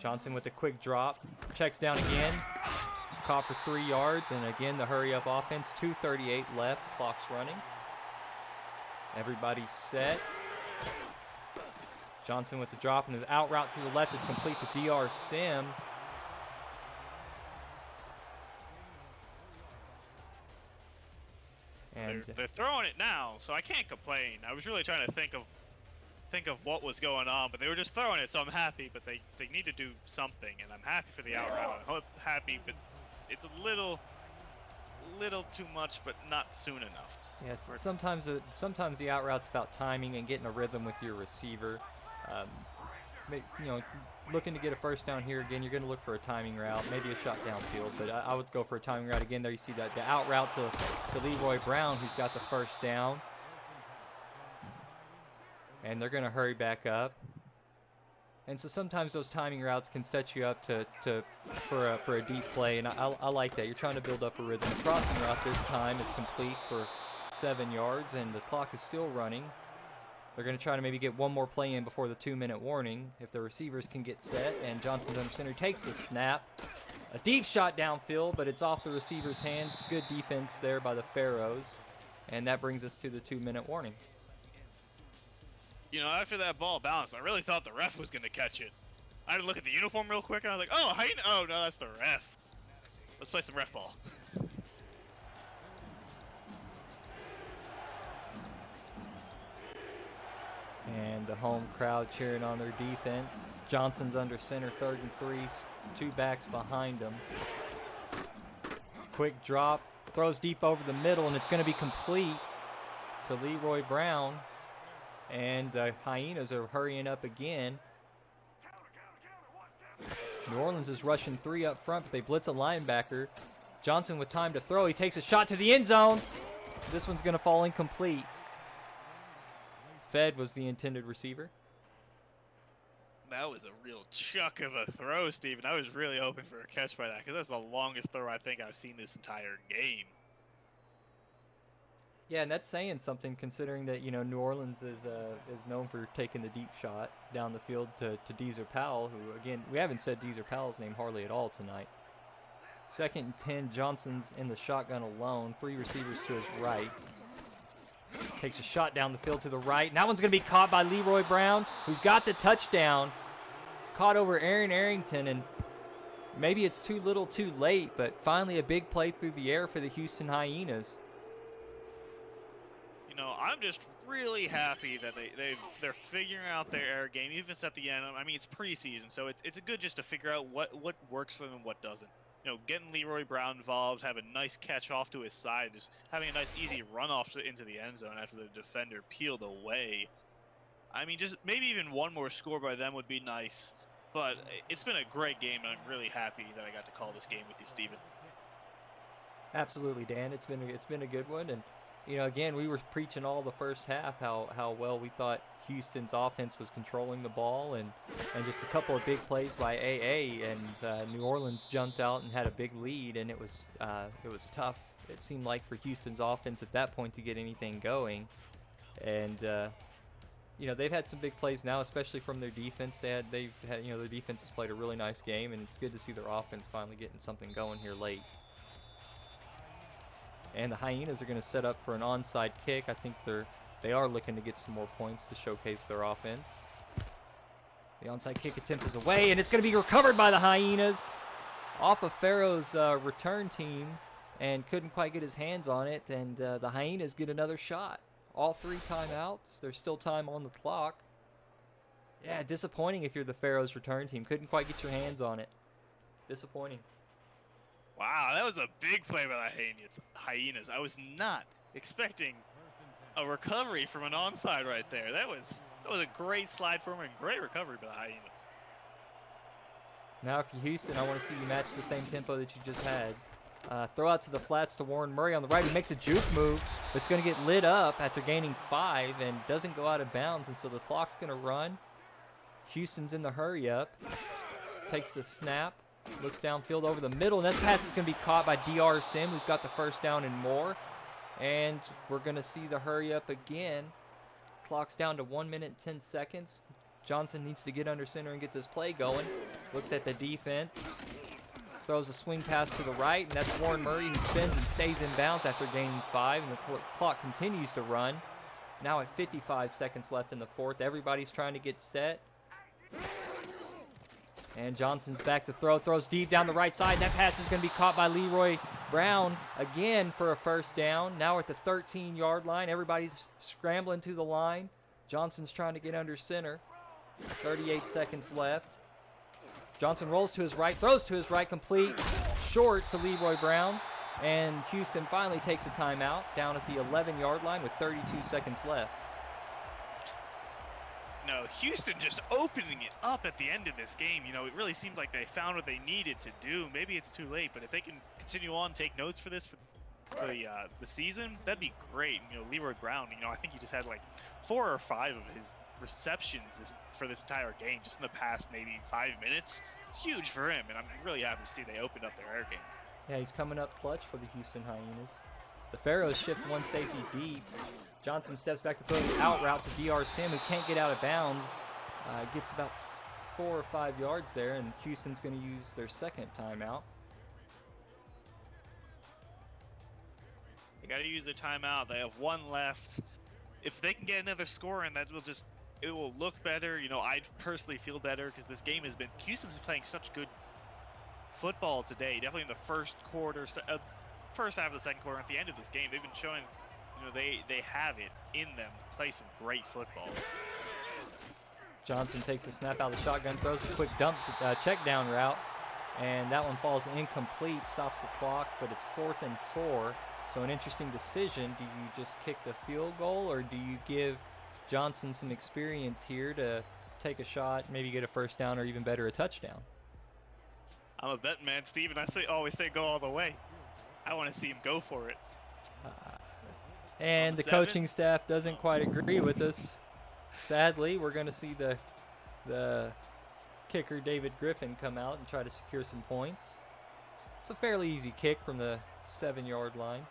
Johnson with a quick drop. Checks down again. Caught for 3 yards. And again, the hurry-up offense. 2:38 left. Clock's running. Everybody's set. Johnson with the drop, and the out route to the left is complete to DR Sim. And They're throwing it now, so I can't complain. I was really trying to think of what was going on, but they were just throwing it, so I'm happy. But they need to do something, and I'm happy for the out route. I'm happy, but it's a little too much, but not soon enough. yes, sometimes the out route's about timing and getting a rhythm with your receiver. You know, looking to get a first down here again, you're going to look for a timing route, maybe a shot downfield, but I would go for a timing route again. There you see that the out route to Leroy Brown, who's got the first down. And they're going to hurry back up. And so sometimes those timing routes can set you up for a deep play, and I like that. You're trying to build up a rhythm. The crossing route this time is complete for 7 yards, and the clock is still running. They're going to try to maybe get one more play in before the 2-minute warning if the receivers can get set. And Johnson's under center, takes the snap. A deep shot downfield, but it's off the receiver's hands. Good defense there by the Pharaohs. And that brings us to the 2-minute warning. You know, after that ball bounced, I really thought the ref was going to catch it. I had to look at the uniform real quick, and I was like, oh, oh no, that's the ref. Let's play some ref ball. And the home crowd cheering on their defense. Johnson's under center, 3rd and 3, 2 backs behind him. Quick drop, throws deep over the middle, and it's going to be complete to Leroy Brown. And the Hyenas are hurrying up again. New Orleans is rushing 3 up front, but they blitz a linebacker. Johnson with time to throw. He takes a shot to the end zone. This one's going to fall incomplete. Fed was the intended receiver. That was a real chuck of a throw, Steven. I was really hoping for a catch by that, because that's the longest throw I think I've seen this entire game. Yeah, and that's saying something, considering that, you know, New Orleans is known for taking the deep shot down the field to Deezer Powell, who, again, we haven't said Deezer Powell's name hardly at all tonight. 2nd and 10, Johnson's in the shotgun alone, 3 receivers to his right. Takes a shot down the field to the right. And that one's going to be caught by Leroy Brown, who's got the touchdown. Caught over Aaron Arrington, and maybe it's too little too late, but finally a big play through the air for the Houston Hyenas. You know, I'm just really happy that they're figuring out their air game, even if it's at the end. I mean, it's preseason, so it's good just to figure out what works for them and what doesn't. You know, getting Leroy Brown involved, having a nice catch off to his side, just having a nice easy run off into the end zone after the defender peeled away. I mean, just maybe even one more score by them would be nice. But it's been a great game, and I'm really happy that I got to call this game with you, Steven. Absolutely, Dan. It's been a good one, and you know, again, we were preaching all the first half how well we thought Houston's offense was controlling the ball, and just a couple of big plays by AA, and New Orleans jumped out and had a big lead, and it was tough. It seemed like for Houston's offense at that point to get anything going, and they've had some big plays now, especially from their defense. They've had their defense has played a really nice game, and it's good to see their offense finally getting something going here late. And the Hyenas are going to set up for an onside kick. I think they are looking to get some more points to showcase their offense. The onside kick attempt is away, and it's going to be recovered by the Hyenas off of Pharaohs' return team, and couldn't quite get his hands on it, and the Hyenas get another shot. All 3 timeouts. There's still time on the clock. Yeah, disappointing if you're the Pharaohs return team. Couldn't quite get your hands on it. Disappointing. Wow, that was a big play by the Hyenas. I was not expecting a recovery from an onside right there. That was a great slide for him and great recovery by the Hyenas. Now if you're Houston, I want to see you match the same tempo that you just had. Throw out to the flats to Warren Murray on the right. He makes a juke move, but it's going to get lit up after gaining 5 and doesn't go out of bounds, and so the clock's going to run. Houston's in the hurry up. Takes the snap. Looks downfield over the middle, and that pass is going to be caught by DR Sim, who's got the first down and more. And we're going to see the hurry up again. Clock's down to 1 minute, 10 seconds. Johnson needs to get under center and get this play going. Looks at the defense. Throws a swing pass to the right, and that's Warren Murray who spins and stays in bounds after gaining 5, and the clock continues to run. Now at 55 seconds left in the 4th. Everybody's trying to get set. And Johnson's back to throw. Throws deep down the right side, and that pass is going to be caught by Leroy Brown again for a first down. Now we're at the 13-yard line. Everybody's scrambling to the line. Johnson's trying to get under center. 38 seconds left. Johnson rolls to his right, throws to his right, complete, short to Leroy Brown. And Houston finally takes a timeout down at the 11-yard line with 32 seconds left. No, Houston just opening it up at the end of this game. It really seemed like they found what they needed to do. Maybe it's too late, but if they can continue on, take notes for this for the season, that'd be great. Leroy Brown, I think he just had like 4 or 5 of his receptions for this entire game just in the past maybe 5 minutes. It's huge for him, and I'm really happy to see they opened up their air game. Yeah, he's coming up clutch for the Houston Hyenas. The Pharaohs shift 1 safety deep. Johnson steps back to throw the out route to DR Sim, who can't get out of bounds. Gets about 4 or 5 yards there, and Houston's going to use their second timeout. They got to use their timeout. They have 1 left. If they can get another score in, it will look better. I personally feel better because this game Houston's been playing such good football today. Definitely in the first quarter, first half of the second quarter, at the end of this game, they've been showing, they have it in them to play some great football. Johnson takes a snap out of the shotgun, throws a quick check down route, and that one falls incomplete, stops the clock, but it's 4th and 4. So an interesting decision. Do you just kick the field goal, or do you give Johnson some experience here to take a shot, maybe get a first down, or even better, a touchdown? I'm a betting man, Steve, and I always say go all the way. I want to see him go for it. And the coaching staff doesn't quite agree with us. Sadly, we're going to see the kicker, David Griffin, come out and try to secure some points. It's a fairly easy kick from the 7-yard line.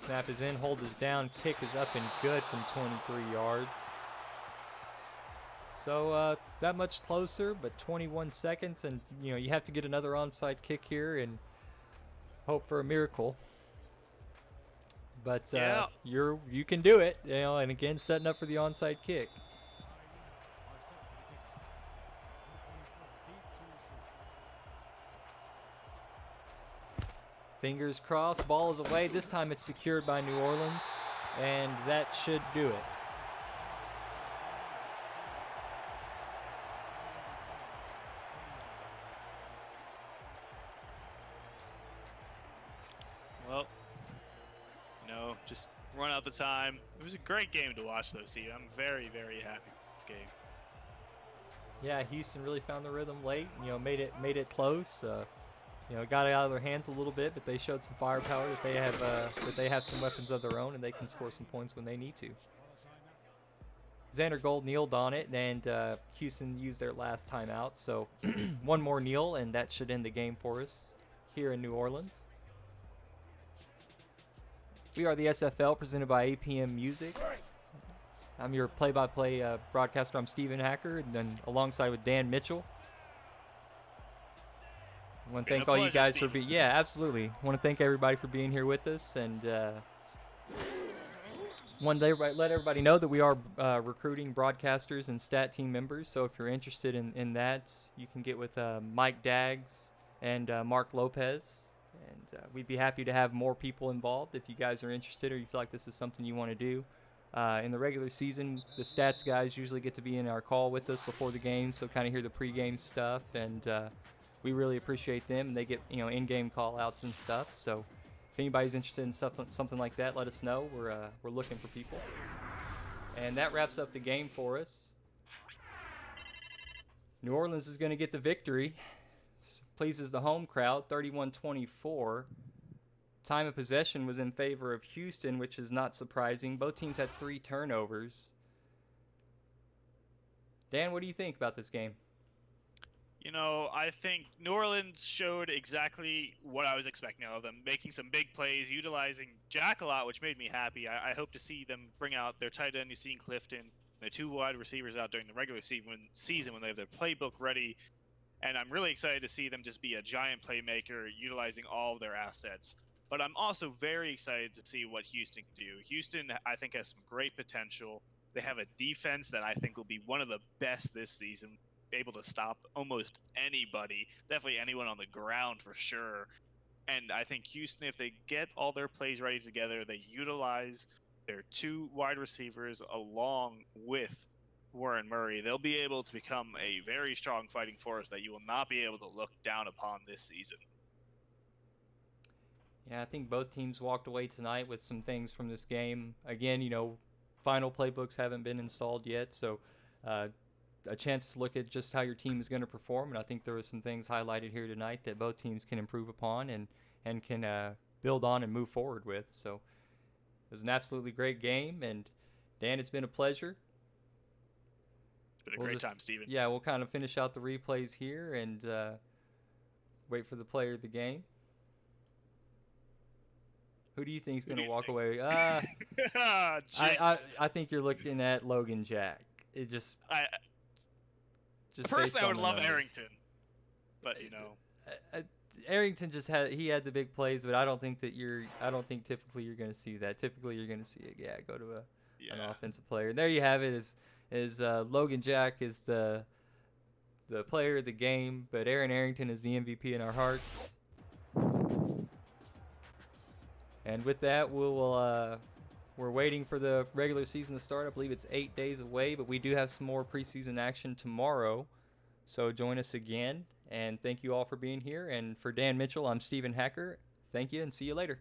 Snap is in, hold is down, kick is up and good from 23 yards. So that much closer, but 21 seconds, and you have to get another onside kick here and hope for a miracle. But yeah. You can do it, and again setting up for the onside kick. Fingers crossed, ball is away. This time it's secured by New Orleans, and that should do it. Well, just run out the time. It was a great game to watch, though, Steve. I'm very, very happy with this game. Yeah, Houston really found the rhythm late. Made it close. Got it out of their hands a little bit, but they showed some firepower that they have some weapons of their own, and they can score some points when they need to. Xander Gold kneeled on it, and Houston used their last timeout. So 1 more kneel, and that should end the game for us here in New Orleans. We are the SFL, presented by APM Music. I'm your play-by-play broadcaster. I'm Steven Hacker, and then alongside with Dan Mitchell. I want to thank all you guys for being. Yeah, absolutely. I want to thank everybody for being here with us, and want to let everybody know that we are recruiting broadcasters and stat team members. So if you're interested in that, you can get with Mike Daggs and Mark Lopez. And we'd be happy to have more people involved if you guys are interested or you feel like this is something you want to do. In the regular season, the stats guys usually get to be in our call with us before the game, so kind of hear the pregame stuff, and we really appreciate them. And they get in-game call-outs and stuff. So if anybody's interested in something like that, let us know. We're looking for people. And that wraps up the game for us. New Orleans is going to get the victory. Pleases the home crowd, 31-24. Time of possession was in favor of Houston, which is not surprising. Both teams had 3 turnovers. Dan, what do you think about this game? I think New Orleans showed exactly what I was expecting out of them, making some big plays, utilizing Jack a lot, which made me happy. I hope to see them bring out their tight end, Yassine Clifton, their 2 wide receivers out during the regular season when they have their playbook ready. And I'm really excited to see them just be a giant playmaker, utilizing all of their assets. But I'm also very excited to see what Houston can do. Houston, I think, has some great potential. They have a defense that I think will be one of the best this season, able to stop almost anybody, definitely anyone on the ground for sure. And I think Houston, if they get all their plays ready together, they utilize their 2 wide receivers along with Warren Murray, they'll be able to become a very strong fighting force that you will not be able to look down upon this season. Yeah, I think both teams walked away tonight with some things from this game. Again, final playbooks haven't been installed yet, so a chance to look at just how your team is going to perform. And I think there were some things highlighted here tonight that both teams can improve upon and can build on and move forward with. So it was an absolutely great game. And Dan, it's been a pleasure. It's been a great time, Steven. Yeah, we'll kind of finish out the replays here and wait for the player of the game. Who do you think is going to walk away? I think you're looking at Logan Jack. It just personally, I would love Arrington, but Arrington had the big plays, but I don't think typically you're going to see that. Typically, you're going to see it. Go to an offensive player. And there you have it. Is Logan Jack is the player of the game, but Aaron Arrington is the MVP in our hearts. And with that, we're waiting for the regular season to start. I believe it's 8 days away, but we do have some more preseason action tomorrow. So join us again, and thank you all for being here. And for Dan Mitchell, I'm Steven Hacker. Thank you, and see you later.